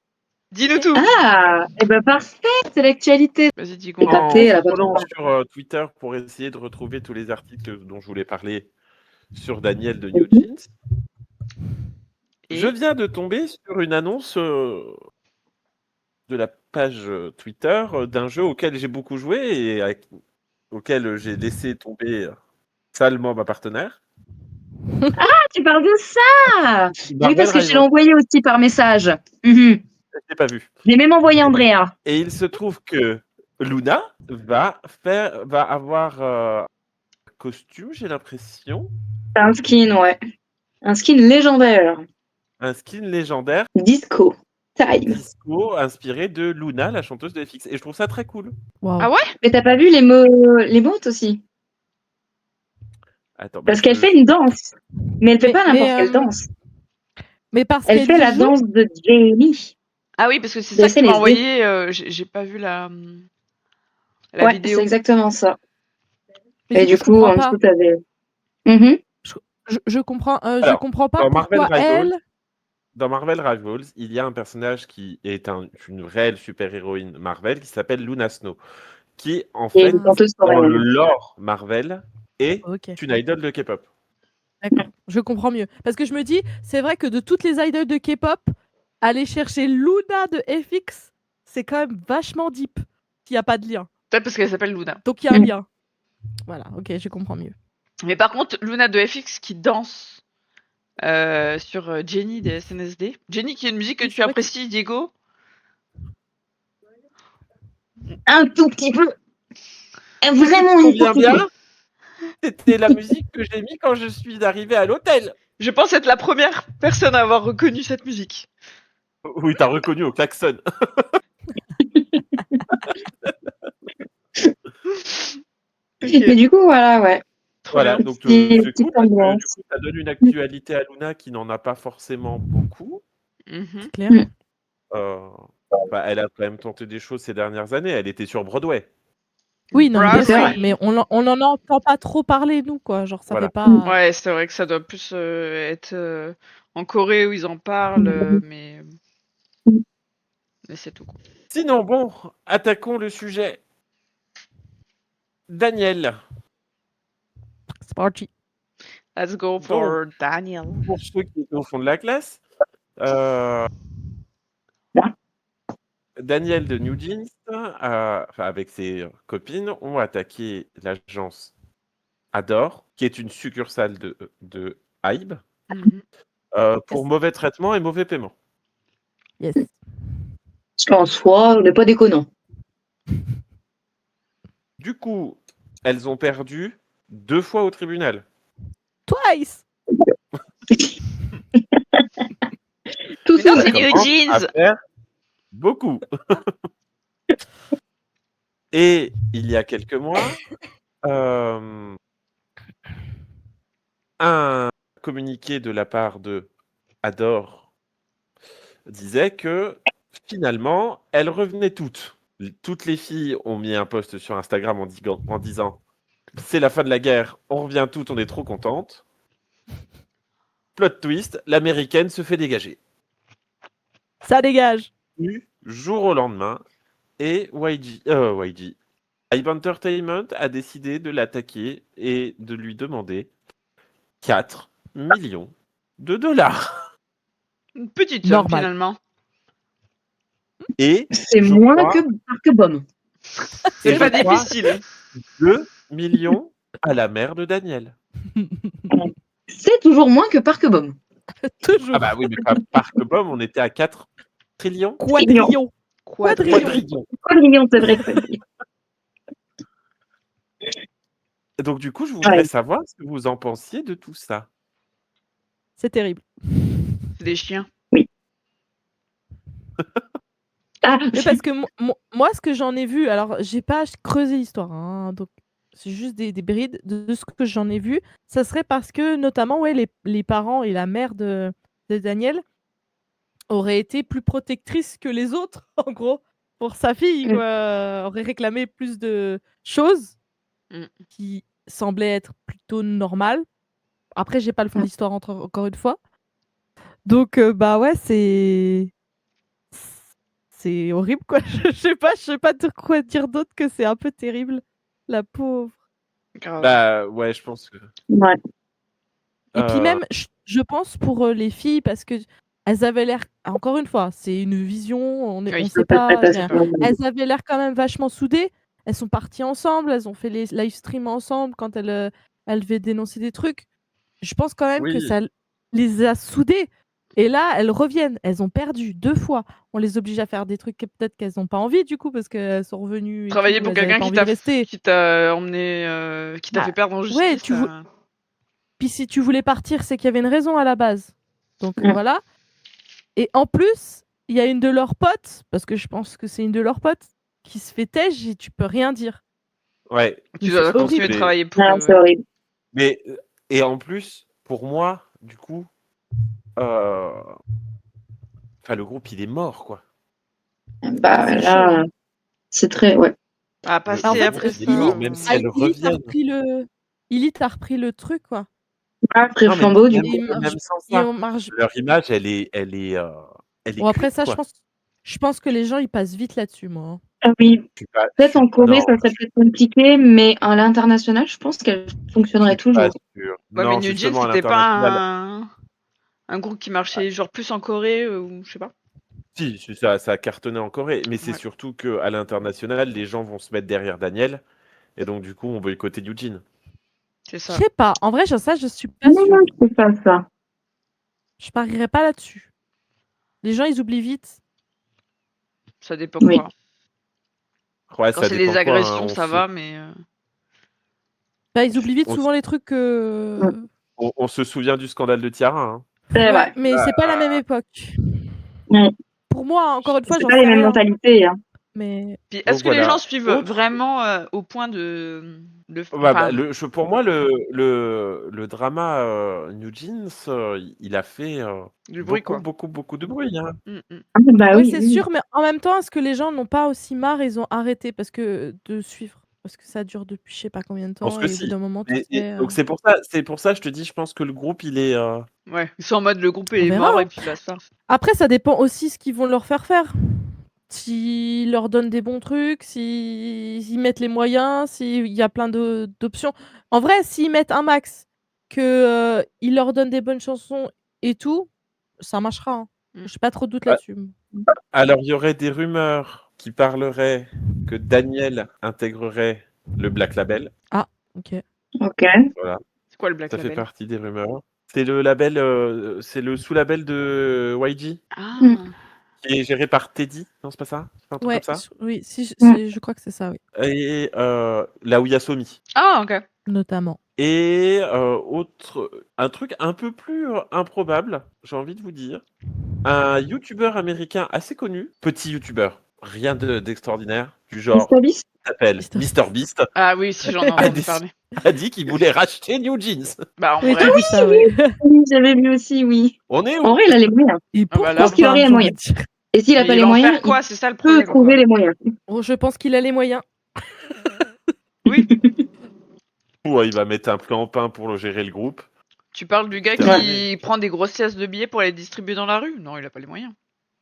S2: Dis-nous
S3: OK.
S2: tout!
S1: Ah! Et ben parfait, c'est l'actualité.
S2: Vas-y, Diego,
S1: J'ai
S2: on
S1: capté,
S2: t'écoute.
S1: elle
S4: En
S1: a pas
S4: scrollant
S1: trop
S4: sur Twitter pour essayer de retrouver tous les articles dont je voulais parler sur Daniel de New
S1: Mmh.
S4: Jeans, je
S2: Et?
S4: viens de tomber sur une annonce de la page Twitter d'un jeu auquel j'ai beaucoup joué et auquel j'ai laissé tomber salement ma partenaire.
S1: Ah, tu parles de ça! Oui,
S4: Marvel
S1: parce que je te l'ai
S4: Rivals.
S1: envoyé aussi par message.
S4: Je l'ai pas vu.
S1: Je l'ai même envoyé à Andrea.
S4: Et il se trouve que Luna va avoir un costume, j'ai l'impression,
S1: C'est un skin, ouais. Un skin légendaire.
S4: un skin légendaire
S1: Disco time.
S4: disco inspiré de Luna, la chanteuse de FX. Et je trouve ça très cool.
S3: Waouh.
S2: Ah ouais?
S1: Mais t'as pas vu les mots aussi?
S4: Attends, bah
S1: Parce qu'elle fait une danse. Mais elle fait pas n'importe quelle danse.
S3: Mais parce
S1: Elle
S3: qu'elle
S1: fait
S3: y
S1: la
S3: joue?
S1: danse de Jamie
S2: Ah oui, parce que c'est
S1: de
S2: ça que tu m'as
S1: SNSD.
S2: envoyé, j'ai pas vu la
S1: Ouais, c'est
S2: vidéo.
S1: exactement ça.
S3: Mais
S1: Et
S3: du coup,
S1: du
S3: je
S1: coup,
S3: comprends
S1: en
S3: pas.
S1: dessous, t'avais. Mmh.
S3: Je
S4: Alors,
S3: comprends pas
S4: dans Marvel
S3: pourquoi
S4: Rivals,
S3: elle
S4: il y a un personnage qui est une réelle super-héroïne Marvel qui s'appelle Luna Snow, qui, en
S1: Et
S4: fait,
S1: une
S3: ah,
S1: chanteuse
S4: dans le
S1: coréenne.
S4: lore Marvel, est
S3: OK,
S4: une idole de K-pop.
S3: d'accord, je comprends mieux. Parce que je me dis, c'est vrai que de toutes les idoles de K-pop, aller chercher Luna de FX, c'est quand même vachement deep, s'il y a pas de lien.
S2: Peut-être parce qu'elle s'appelle Luna.
S3: Donc il y a un
S1: Mmh.
S3: lien. Voilà, OK, je comprends mieux.
S2: Mais par contre, Luna de FX qui danse sur Jenny des SNSD. Jenny qui est une musique que
S3: Oui,
S2: tu
S3: c'est vrai que
S2: apprécies, Diego.
S1: Un tout petit peu.
S4: Si tu
S1: Vraiment
S4: te
S1: un
S4: souviens
S1: tout petit peu.
S4: bien, c'était la musique que j'ai mis quand je suis arrivé à l'hôtel.
S2: Je pense être la première personne à avoir reconnu cette musique.
S4: Oui, t'as reconnu au klaxon.
S1: Mais
S2: Ok.
S1: du coup, voilà, ouais.
S2: Trop
S4: Voilà,
S2: bien.
S4: donc c'est
S1: Petite
S4: cool parce que du
S1: ambiance.
S4: coup, ça donne une actualité à Luna qui n'en a pas forcément beaucoup.
S2: Mhm.
S3: c'est clair.
S4: Euh, elle a quand même tenté des choses ces dernières années. Elle était sur Broadway.
S3: Oui, non, mais bien
S2: Brass,
S3: sûr,
S1: vrai.
S3: mais on en entend pas trop parler, nous, quoi. Genre, ça
S4: Voilà.
S3: fait pas.
S2: Ouais, c'est vrai que ça doit plus être en Corée où ils en parlent, mais c'est tout, quoi.
S4: Sinon, bon, attaquons le sujet. Daniel,
S3: C'est parti.
S2: Let's go for Daniel.
S4: pour ceux qui étaient au fond de la classe, Daniel de New Jeans, avec ses copines, ont attaqué l'agence Adore, qui est une succursale de Hybe,
S2: Mhm.
S4: pour mauvais traitement et mauvais paiement.
S3: Yes.
S1: Parce qu'en soi, on n'est pas déconnant.
S4: Du coup, elles ont perdu 2 fois au tribunal.
S3: Twice.
S1: Tout
S2: Mais non,
S1: ça.
S2: c'est New
S4: Commence à
S2: Jeans.
S4: faire beaucoup. Et il y a quelques mois, un communiqué de la part de Adore disait que finalement, elles revenaient toutes. Toutes les filles ont mis un post sur Instagram en disant c'est la fin de la guerre, on revient toutes, on est trop contentes. Plot twist, l'américaine se fait dégager.
S3: Ça dégage.
S4: Du jour au lendemain, et YG, Hybe Entertainment a décidé de l'attaquer et de lui demander 4 millions de dollars.
S2: Une petite somme,
S3: Normal.
S2: finalement.
S4: Et
S1: C'est
S4: je
S1: moins
S4: crois-
S1: que Bom.
S2: C'est
S4: Et
S2: pas
S4: je crois
S2: difficile.
S4: 2 millions à la mère de Daniel.
S1: C'est toujours moins que Parc-Bom.
S3: Toujours.
S4: Ah bah oui, mais comme Parc-Bom, on était à 4 trillions.
S3: Quadrillon.
S2: Quadrillion.
S4: Quadrillions.
S1: 3 millions, c'est vrai que c'est
S4: Donc du coup, je voudrais
S1: Ouais.
S4: savoir ce que vous en pensiez de tout ça.
S3: C'est terrible.
S2: C'est des chiens.
S1: Ah,
S3: Mais parce que moi, ce que j'en ai vu, alors j'ai pas creusé l'histoire, hein, donc c'est juste des brides de ce que j'en ai vu. Ça serait parce que, notamment, ouais, les parents et la mère de Daniel auraient été plus protectrices que les autres, en gros, pour sa fille,
S1: Mm.
S3: quoi. Auraient réclamé plus de choses
S2: Mm.
S3: qui semblaient être plutôt normales. Après, j'ai pas le fond de l'histoire encore une fois. Donc, bah ouais, c'est horrible, quoi. Je sais pas de quoi dire d'autre que c'est un peu terrible. La pauvre.
S2: Grave.
S4: Bah ouais, je pense que.
S1: ouais.
S3: Et puis même, je pense pour les filles, parce que elles avaient l'air, encore une fois, c'est une vision, on
S2: Oui.
S3: sait pas, rien.
S1: Interprétation.
S3: Elles avaient l'air quand même vachement soudées. Elles sont parties ensemble, elles ont fait les live streams ensemble quand elles devaient dénoncer des trucs. Je pense quand même que
S4: Oui.
S3: ça les a soudées. Et là, elles reviennent. Elles ont perdu 2 fois. On les oblige à faire des trucs que peut-être qu'elles n'ont pas envie, du coup, parce qu'elles sont revenues et
S2: Travailler
S3: tout,
S2: pour
S3: elles avaient
S2: quelqu'un
S3: pas envie de rester.
S2: qui t'a emmené, qui t'a
S3: Bah,
S2: fait perdre en
S3: ouais,
S2: justice.
S3: Puis si tu voulais partir, c'est qu'il y avait une raison à la base. Donc
S1: Mm.
S3: voilà. Et en plus, il y a une de leurs potes, parce que je pense que c'est une de leurs potes, qui se fait têche et tu peux rien dire.
S4: Ouais.
S2: Tu
S3: Mais
S2: dois
S3: c'est
S2: continuer
S3: horrible.
S2: de travailler pour
S1: Ah,
S2: eux.
S1: c'est horrible.
S4: Mais et en plus, pour moi, du coup, enfin le groupe il est mort quoi.
S1: Bah
S3: C'est
S1: là,
S3: chaud.
S1: c'est très. Ouais.
S2: Ah,
S4: Le
S2: passer
S3: En fait,
S4: groupe
S2: après
S4: il est
S2: ça.
S4: mort, même si elles
S3: Elite a
S4: reviennent.
S3: repris le truc, quoi.
S1: Après le
S4: Non mais
S1: flambeau, du
S4: même,
S1: coup.
S3: Et il marche.
S4: même sans
S3: Et
S4: ça,
S3: on marche.
S4: leur image elle est
S3: Bon, après
S4: cuite
S3: ça,
S4: quoi.
S3: je pense que les gens, ils passent vite là-dessus, moi, hein.
S1: Ah oui,
S4: Je
S1: peut-être
S4: suis
S1: en
S4: pas,
S1: Corée,
S4: non,
S1: ça serait peut-être compliqué, mais à l'international, je pense qu'elle
S4: je
S1: fonctionnerait
S4: suis pas
S1: toujours.
S4: sûr.
S2: Ouais, mais
S4: Non,
S2: New Jeans,
S4: justement à
S2: c'était pas
S4: l'international,
S2: un groupe qui marchait genre plus en Corée ou je sais pas.
S4: si ça a cartonné en Corée, mais c'est
S2: Ouais.
S4: surtout que à l'international, les gens vont se mettre derrière Daniel et donc du coup on boycotter Eugene.
S2: C'est
S3: Je
S2: ça.
S3: sais pas. En vrai, ça, je suis pas
S1: Non,
S3: sûre.
S1: non, c'est pas ça.
S3: Je parierais pas là-dessus. Les gens, ils oublient vite.
S2: Ça dépend
S1: Oui.
S2: quoi.
S4: Ouais,
S2: Quand
S4: ça
S2: c'est
S4: dépend
S2: des
S4: quoi.
S2: agressions, ça va, mais.
S3: Bah, ils oublient vite
S4: On,
S3: souvent les trucs.
S4: on se souvient du scandale de Tiara. Hein.
S1: C'est
S3: Ouais,
S1: vrai.
S3: mais c'est pas la même époque.
S1: Ouais.
S3: Pour moi, encore une fois,
S1: C'est
S3: j'en
S1: pas les
S3: sais
S1: mêmes
S3: rien.
S1: mentalités. Hein.
S3: Mais
S2: Puis
S4: Donc
S2: est-ce que les gens
S4: voilà.
S2: suivent
S4: Autre.
S2: vraiment au point
S4: Bah,
S2: enfin,
S4: pour moi, le drama New Jeans, il a fait
S2: du bruit quoi.
S4: beaucoup de bruit. Hein.
S1: Ah, bah
S3: ouais,
S1: oui,
S3: c'est
S1: oui.
S3: sûr, mais en même temps, est-ce que les gens n'ont pas aussi marre et ils ont arrêté parce que de suivre? Parce que ça dure depuis je sais pas combien de
S4: Je pense
S3: temps
S4: que
S3: et au bout
S4: si.
S3: d'un moment, tu sais,
S4: Donc c'est pour ça, je te dis, je pense que le groupe, il est.
S2: Ouais, ils sont en mode le groupe
S3: On
S2: est
S3: verra,
S2: mort
S3: hein.
S2: et puis basta.
S3: Après, ça dépend aussi ce qu'ils vont leur faire. S'ils leur donnent des bons trucs, s'ils mettent les moyens, s'il y a plein d'options. En vrai, s'ils mettent un max, ils leur donnent des bonnes chansons et tout, ça marchera, hein. J'ai pas trop de doute
S4: Ouais.
S3: là-dessus.
S4: Alors, il y aurait des rumeurs qui parleraient que Daniel intégrerait le Black Label.
S3: OK.
S1: Ok.
S4: Voilà,
S2: C'est quoi le Black
S4: ça fait
S2: Label?
S4: partie des rumeurs. C'est le label, c'est le sous-label de YG,
S2: Ah.
S4: qui est géré par Teddy. Non, c'est pas ça? C'est pas un truc
S3: Ouais,
S4: comme ça?
S3: oui,
S1: Mm.
S3: je crois que c'est ça, oui,
S4: Et là où il y a Somi.
S2: Ah, ok.
S3: notamment.
S4: Et un truc un peu plus improbable, j'ai envie de vous dire. Un youtubeur américain assez connu, petit youtubeur, rien d'extraordinaire, du genre,
S1: Mr. Beast
S4: il s'appelle
S3: Mr.
S4: MrBeast,
S2: Ah oui, si j'en ai
S4: a,
S2: entendu
S4: déc-
S2: parler.
S4: a dit qu'il voulait racheter New Jeans.
S2: Bah en
S3: Oui,
S2: vrai.
S3: j'ai vu ça, ouais.
S1: Oui, j'avais vu aussi, oui.
S4: On est
S1: En
S4: où?
S1: vrai, il a les moyens.
S3: Et
S2: Ah bah
S1: Je pense qu'il
S3: pourquoi,
S1: aurait les
S3: j'ai envie
S1: moyens.
S3: de dire.
S1: Et s'il a
S2: Mais
S1: pas
S2: il
S1: les
S2: va en
S1: moyens,
S2: faire quoi? C'est ça le
S1: il peut
S2: problème,
S1: trouver
S2: quoi.
S1: les moyens.
S3: Oh, je pense qu'il a les moyens.
S2: Oui.
S4: Ouais, il va mettre un plan en pain pour gérer le groupe.
S2: Tu parles du gars
S4: C'est
S2: qui
S4: terminé.
S2: prend des grosses pièces de billets pour les distribuer dans la rue? Non, il a pas les moyens.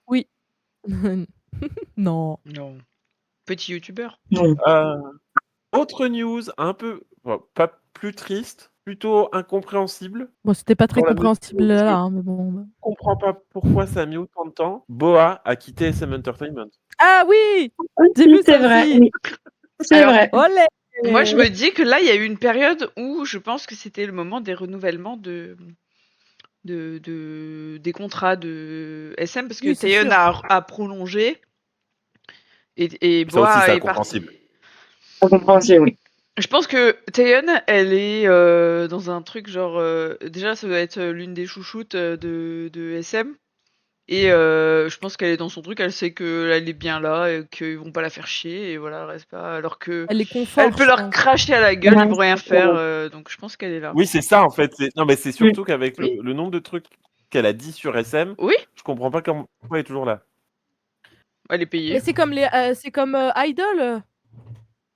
S3: Oui. Non.
S2: Non. Petit youtubeur.
S1: Non.
S4: Autre news, un peu, bon, pas plus triste, plutôt incompréhensible.
S3: Bon, c'était pas très
S4: Dans la mesure
S3: compréhensible
S4: où je
S3: là, hein, mais bon.
S4: ne comprends pas pourquoi ça a mis autant de temps. Boa a quitté SM Entertainment.
S3: Ah oui!
S1: Oui,
S3: J'ai vu
S1: c'est
S3: ça
S1: vrai.
S3: aussi.
S1: Oui. C'est
S2: Alors,
S1: vrai.
S3: Olé!
S2: moi, je me dis que là, il y a eu une période où je pense que c'était le moment des renouvellements des contrats de SM parce que
S3: Oui, c'est
S2: Taeyeon
S3: sûr.
S2: a prolongé et
S4: Ça aussi,
S2: Boa
S4: c'est
S2: est parti.
S4: incompréhensible.
S1: On comprend aussi, oui.
S2: Je pense que Taeyeon, elle est dans un truc genre déjà ça doit être l'une des chouchoutes de SM et je pense qu'elle est dans son truc, elle sait qu'elle est bien là et qu'ils vont pas la faire chier et voilà, elle reste pas alors que
S3: Elle les
S2: elle
S3: conforte,
S2: peut
S3: je
S2: leur
S3: pense.
S2: cracher à la gueule, ils
S1: Ouais,
S2: vont rien
S1: c'est
S2: faire
S1: vrai.
S2: donc je pense qu'elle est là.
S4: Oui, c'est ça, en fait. Non, mais c'est surtout qu'avec
S2: Oui.
S4: le nombre de trucs qu'elle a dit sur SM,
S2: Oui,
S4: je comprends pas pourquoi elle est toujours là.
S2: elle est payée.
S3: Mais c'est comme Idol.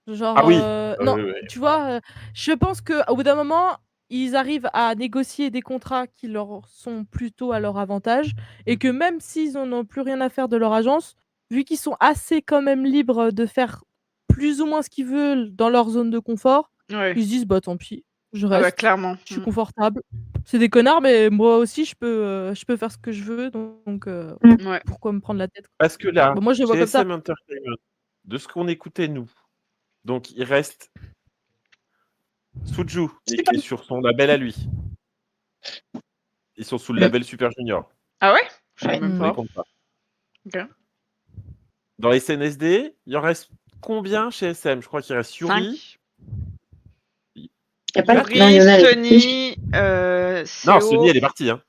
S3: Genre,
S4: Ah oui,
S3: non,
S4: oui, oui.
S3: tu vois, je pense qu'au bout d'un moment, ils arrivent à négocier des contrats qui leur sont plutôt à leur avantage et que même s'ils en ont plus rien à faire de leur agence, vu qu'ils sont assez quand même libres de faire plus ou moins ce qu'ils veulent dans leur zone de confort,
S2: Ouais.
S3: ils se disent: «Bah, tant pis, je
S2: Ah bah
S3: reste,
S2: clairement.
S3: je suis confortable. C'est des connards, mais moi aussi je peux faire ce que je veux donc
S2: Ouais.
S3: pourquoi me prendre la tête?»
S4: Parce que là,
S3: Bah, moi je le vois
S4: chez
S3: comme ça.
S4: SM Entertainment, de ce qu'on écoutait nous, donc il reste Suju, qui est sur son label à lui. Ils sont sous le label Super Junior.
S2: Ah ouais? Je sais
S1: Ouais.
S2: même
S4: On les
S2: pas.
S4: compte pas.
S2: Ok.
S4: Dans SNSD, il en reste combien chez SM? Je crois qu'il reste Yuri.
S2: 5.
S1: Y a pas
S2: Yuri,
S1: Non, il y en a les-
S2: Sony,
S4: Non,
S2: CO.
S4: Sony, elle est partie. Hein.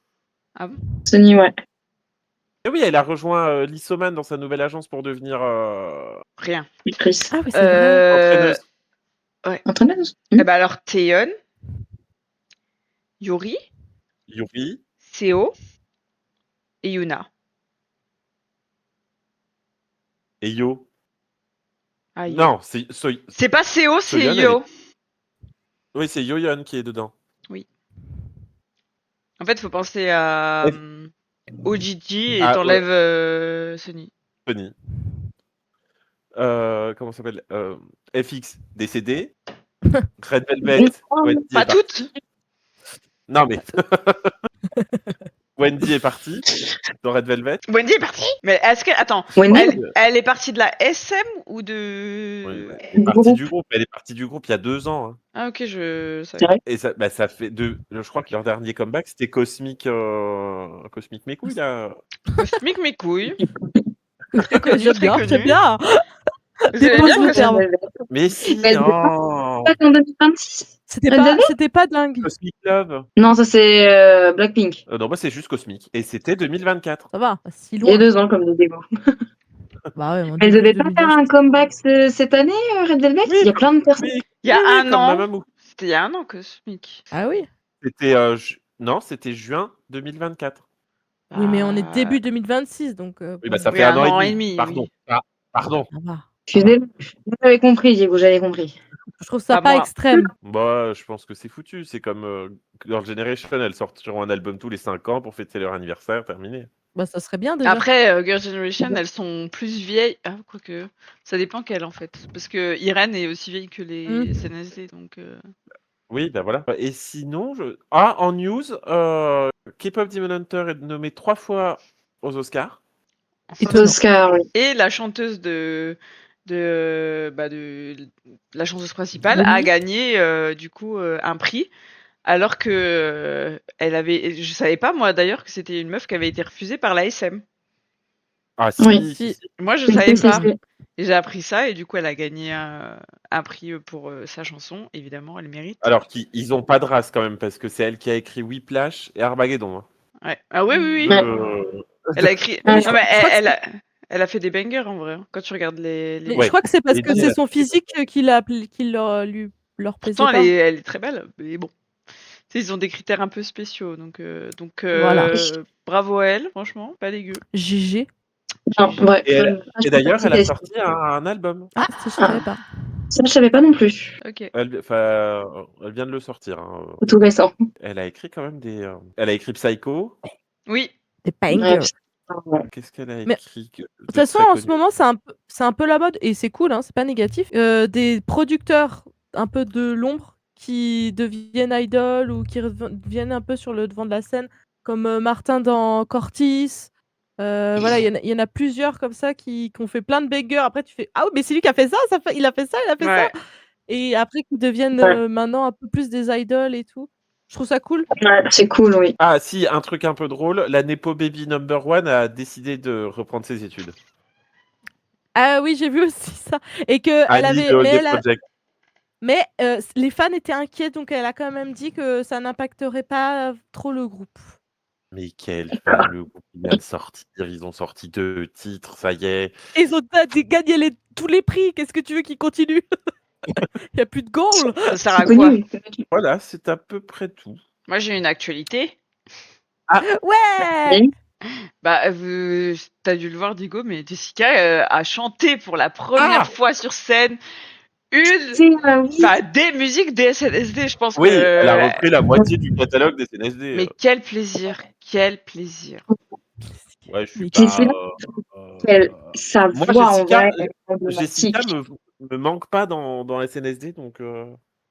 S2: Ah bon?
S1: Sony, ouais.
S4: Et oui, elle a rejoint Lissoman dans sa nouvelle agence pour devenir
S2: Rien.
S1: Chris.
S3: Ah oui, c'est vrai.
S4: entraîneuse.
S1: Entraîneuse.
S2: Eh ben alors Taeyeon, Yuri,
S4: Yuri.
S2: CO et Yuna.
S4: Et Yo.
S2: Ah, Yo.
S4: Non, c'est
S2: C'est pas CO, c'est
S4: Soyeon,
S2: Yo.
S4: oui, c'est Yoyeon qui est dedans.
S2: En fait, faut penser à OGG et
S4: Ah,
S2: t'enlèves Sony.
S4: Sony. Comment ça s'appelle FX décédé. Red Velvet. Wendy
S2: Pas
S4: est partie.
S2: toutes.
S4: Non mais Wendy est partie dans Red Velvet.
S2: Wendy est partie. Mais est-ce que attends,
S1: Wendy
S2: elle est partie de la SM ou de
S4: Oui, elle est partie du groupe. Elle est partie du groupe il y a 2 ans. Hein.
S2: Ah ok, je
S1: C'est vrai.
S4: Et ça fait je crois que leur dernier comeback c'était Cosmic Mekouille là.
S2: Cosmic mes couilles. Très connu,
S3: J'aime
S2: très
S3: bien,
S2: connu.
S3: j'aime bien.
S2: Vous aimez
S3: Dépose
S2: bien
S3: le
S2: Cosmic
S3: terme.
S4: Mais si,
S1: Elle
S4: non.
S1: pas en 2026.
S3: C'était pas dingue.
S4: Cosmic Love.
S1: Non, ça c'est Blackpink.
S4: Non, moi c'est juste Cosmic. Et c'était 2024.
S3: Ça va, pas si
S1: Il y a
S3: loin.
S1: 2 ans comme nous démo.
S3: Bah ouais, mon
S1: Elle
S3: début
S1: devait pas faire
S3: 2020,
S1: un comeback cette année, Red Velvet.
S4: Oui,
S1: Il y a plein de personnes.
S2: Il y a un
S4: comme
S2: an.
S4: Mamamoo.
S2: C'était il y a un an Cosmic.
S3: Ah oui.
S4: C'était non, c'était juin 2024.
S3: Oui, mais on est
S2: Ah,
S3: début 2026, donc
S4: Oui, bah ça
S2: oui,
S4: fait
S2: un
S4: un an
S2: an
S4: et
S2: et
S4: demi.
S2: demi,
S4: Pardon.
S2: oui.
S4: Ah, pardon.
S3: ça va.
S1: Excusez-moi, j'avais compris, Diego, j'avais compris.
S3: Je trouve ça
S2: Pas
S3: pas
S2: moi.
S3: extrême.
S4: Bah, je pense que c'est foutu. C'est comme Girl Generation, elles sortiront un album tous les 5 ans pour fêter leur anniversaire, terminé.
S3: Bah, ça serait bien déjà.
S2: Après, Girl Generation, elles sont plus vieilles. Ah, quoique. Ça dépend quelles, en fait. Parce que Irene est aussi vieille que les SNSD, donc...
S4: Oui, ben voilà. Et sinon, en news, K-pop Demon Hunter est nommé 3 fois aux Oscars.
S1: Aux Oscars, oui.
S2: Et la chanteuse de la chanteuse principale a gagné du coup un prix, alors que elle avait, je savais pas moi d'ailleurs que c'était une meuf qui avait été refusée par la SM.
S4: Ah
S1: Oui.
S4: si.
S2: Moi je
S1: Oui,
S2: savais
S1: si,
S2: pas.
S1: si.
S2: Et j'ai appris ça et du coup elle a gagné un prix pour sa chanson. Évidemment, elle mérite.
S4: Alors qu'ils ont pas de race quand même, parce que c'est elle qui a écrit Whiplash et Armageddon. Hein.
S2: Ouais. Ah oui, oui, oui.
S4: De-
S2: Elle a écrit.
S1: Ouais.
S2: Non, mais
S3: Je crois que
S2: elle a fait des bangers en vrai. Hein, quand tu regardes les.
S3: Mais
S4: Ouais.
S3: je crois que c'est parce
S4: Et
S3: que
S4: puis,
S3: c'est son physique qui leur plaisait
S2: Pourtant,
S3: pas.
S2: elle est très belle. Mais bon. Tu sais, ils ont des critères un peu spéciaux, donc
S3: Voilà.
S2: bravo à elle, franchement, pas dégueu.
S3: GG.
S1: Non, ouais.
S4: Et,
S1: Je
S4: d'ailleurs,
S1: pense que
S4: elle a
S1: c'était-
S4: sorti un album.
S3: Ah, ça, je savais pas.
S1: Ça, je savais pas non plus.
S2: Ok.
S4: Elle vient de le sortir. Hein.
S1: C'est tout récent.
S4: Elle a écrit quand même des. Elle a écrit Psycho.
S2: Oui.
S3: Des
S1: Ouais,
S3: bangers.
S4: Qu'est-ce qu'elle a
S3: Mais-
S4: écrit
S3: De toute façon, en ce moment, c'est un peu la mode, et c'est cool, hein, c'est pas négatif. Des producteurs un peu de l'ombre qui deviennent idol ou qui viennent un peu sur le devant de la scène, comme Martin dans Cortis. Voilà, il y en a plusieurs comme ça qui ont fait plein de bangers. Après, tu fais ah oui, mais c'est lui qui a fait ça, il a fait ça, il a fait ça.
S2: Ouais.
S3: Et après, qui deviennent
S1: Ouais.
S3: maintenant un peu plus des idoles et tout. Je trouve ça cool.
S1: Ouais, c'est cool, oui.
S4: Ah si, un truc un peu drôle. La Nepo Baby #1 a décidé de reprendre ses études.
S3: Ah oui, j'ai vu aussi ça. Et que elle
S4: Annie
S3: avait.
S4: de Holiday Project.
S3: Mais les fans étaient inquiets, donc elle a quand même dit que ça n'impacterait pas trop le groupe.
S4: Mais quel fan, le groupe vient de sortir. Ils ont sorti 2 titres, ça y est.
S3: Ils ont gagné tous les prix. Qu'est-ce que tu veux qu'ils continuent? Il n'y a plus de goal.
S2: Ça sert à
S1: C'est
S2: quoi?
S1: connu.
S4: Voilà, c'est à peu près tout.
S2: Moi, j'ai une actualité.
S3: Ouais.
S1: Oui.
S2: Bah, t'as dû le voir, Digo, mais Jessica a chanté pour la première fois sur scène des musiques des SNSD. Je pense
S4: Oui,
S2: que.
S4: elle a repris la moitié du catalogue des SNSD.
S2: Mais quel plaisir, quel plaisir.
S4: Ouais, je suis
S3: Mais
S4: pas.
S1: Sa
S4: Moi,
S1: voix en vrai est
S4: Jessica
S1: emblématique.
S4: me manque pas dans SNSD, donc.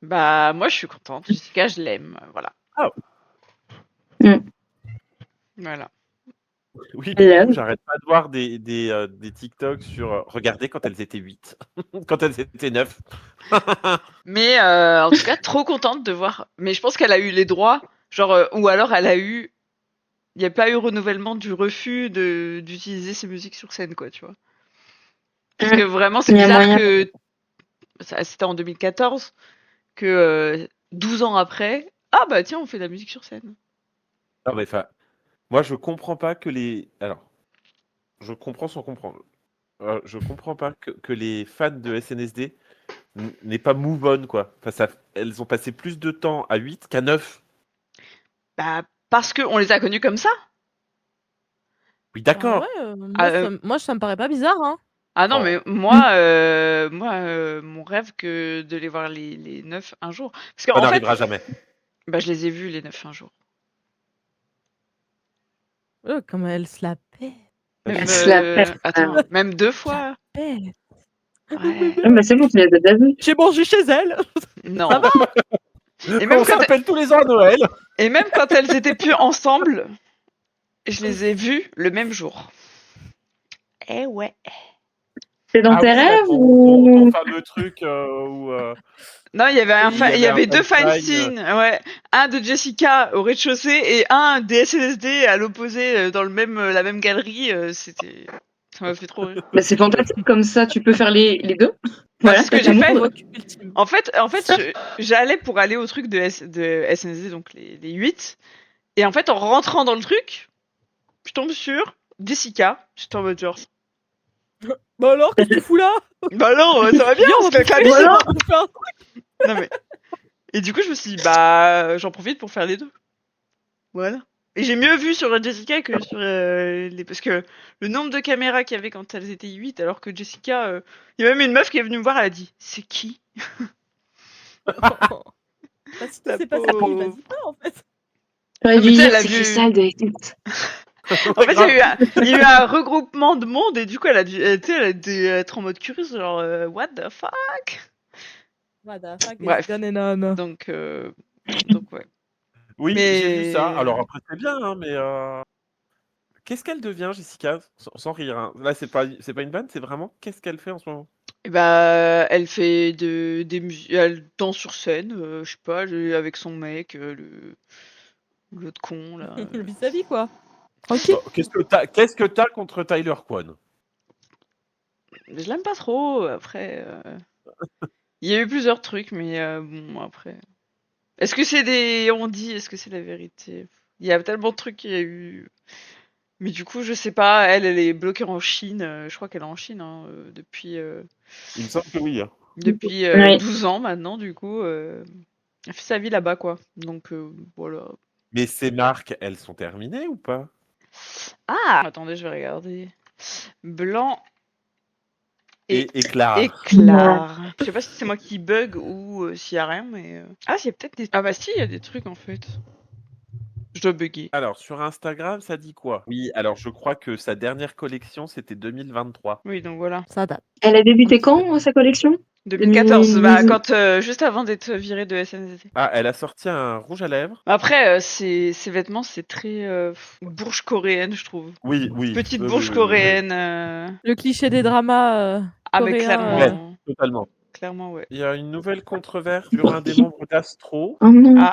S2: Bah, moi, je suis contente. Jessica, je l'aime. Voilà.
S4: Ah.
S2: Voilà.
S4: Oui, mais du coup, j'arrête pas de voir des TikTok sur regardez quand elles étaient 8, quand elles étaient 9.
S2: Mais en tout cas, trop contente de voir. Mais je pense qu'elle a eu les droits, genre, ou alors elle a eu. Il n'y a pas eu renouvellement du refus d'utiliser ses musiques sur scène, quoi, tu vois. Parce que vraiment, c'est
S1: Il y a
S2: bizarre
S1: moyen.
S2: que. C'était en 2014, que 12 ans après. Ah bah tiens, on fait de la musique sur scène.
S4: Non, mais enfin, moi, je comprends pas que les. Alors, je comprends sans comprendre. Je comprends pas que les fans de SNSD n'aient pas move on, quoi. Enfin, elles ont passé plus de temps à 8 qu'à 9.
S2: Bah, parce qu'on les a connus comme ça.
S4: Oui, d'accord.
S3: Moi, ça me paraît pas bizarre, hein.
S2: Ah non,
S4: Oh.
S2: mais moi, mon rêve que de les voir les 9 un jour. Parce
S4: Ça
S2: qu'en fait,
S4: n'arrivera jamais.
S2: bah, je les ai vus les 9 un jour.
S3: Comme elle se la pète.
S2: Même,
S1: Elle se la pète.
S2: attends, même 2 fois.
S3: Pète.
S2: Ouais.
S1: Bah, c'est bon, tu les as déjà vus.
S3: J'ai mangé chez elle.
S2: Non.
S3: Ça va.
S2: Et même
S4: On
S2: quand
S4: s'appelle tous les ans à Noël.
S2: Et même quand elles étaient plus ensemble, je les ai vues le même jour. Eh ouais.
S1: C'est dans tes
S4: oui,
S1: rêves
S4: ton
S1: ou...
S4: fameux truc où.
S2: Non, il y avait il y avait deux
S4: fansign,
S2: fanzines, ouais. Un de Jessica au rez-de-chaussée et un des SNSD à l'opposé dans la même galerie. C'était, ça m'a fait trop rire.
S1: Bah, c'est fantastique, comme ça, tu peux faire les deux. Voilà,
S2: c'est ce que j'ai fait.
S3: Ultime.
S2: En fait, j'allais pour aller au truc de SNSD, donc les 8. Et en fait, en rentrant dans le truc, je tombe sur Jessica. J'étais en mode genre.
S3: Bah alors, qu'est-ce que tu fous là?
S2: Bah non, ça va bien,
S3: Viens,
S2: on se claque la bise.
S3: voilà, on fait un truc.
S2: Non mais. Et du coup, je me suis dit, bah, j'en profite pour faire les deux. Voilà. Et j'ai mieux vu sur Jessica que sur les. Parce que le nombre de caméras qu'il y avait quand elles étaient 8, alors que Jessica. Il y a même une meuf qui est venue me voir, elle a dit, c'est qui?
S3: Bah, si
S2: La
S3: c'est pas ça,
S2: pauvre.
S3: vas-y pas en fait.
S1: J'aurais
S2: Ah,
S1: dû
S2: mais tu sais,
S1: dire
S2: elle a
S1: c'est
S2: vu-
S1: Cristal de Eclipse.
S2: En fait, il y a eu un regroupement de monde et du coup, elle a dû être en mode curieuse, genre what the fuck.
S3: What the fuck is
S2: Bref.
S3: going on?
S2: Donc ouais.
S4: Oui,
S2: Mais-
S4: j'ai vu ça. Alors après, c'est bien, hein, mais qu'est-ce qu'elle devient, Jessica? Sans rire, hein. Là, c'est pas une vanne, c'est vraiment qu'est-ce qu'elle fait en ce moment?
S2: Et bah, elle fait elle danse sur scène, je sais pas, avec son mec, l'autre con là.
S3: Le vis-à-vis quoi. Tranquille.
S4: Bon, qu'est-ce que t'as contre Tyler Kwan?
S2: Je l'aime pas trop. Après, il y a eu plusieurs trucs, mais bon après. Est-ce que c'est est-ce que c'est la vérité? Il y a tellement de trucs qu'il y a eu. Mais du coup, je sais pas. Elle est bloquée en Chine. Je crois qu'elle est en Chine hein, depuis
S4: Il me semble que oui, hein.
S1: Ouais.
S2: 12 ans maintenant. Du coup, elle fait sa vie là-bas quoi. Donc voilà.
S4: Mais ces marques, elles sont terminées ou pas?
S2: Ah, attendez, je vais regarder. Blanc
S4: Et éclat.
S2: éclat. Je sais pas si c'est moi qui bug ou s'il y a rien, mais. Ah, il y a peut-être des. Ah bah si, il y a des trucs en fait. Je dois bugger.
S4: Alors, sur Instagram, ça dit quoi? Oui, alors je crois que sa dernière collection, c'était 2023.
S2: Oui, donc voilà.
S3: Ça date.
S1: Elle a débuté quand, sa collection?
S2: 2014, bah quand juste avant d'être virée de SNCF.
S4: Ah, elle a sorti un rouge à lèvres.
S2: Après, ces vêtements, c'est très bourge coréenne, je trouve.
S4: Oui, oui.
S2: Petite
S4: Oui,
S2: bourge
S4: oui, oui, oui.
S2: coréenne.
S3: Le cliché des dramas
S2: Ah, mais
S3: coréens.
S2: clairement.
S4: Ouais, totalement.
S2: Clairement, ouais.
S4: Il y a une nouvelle controverse sur un des membres d'Astro.
S1: Oh non.
S2: Ah,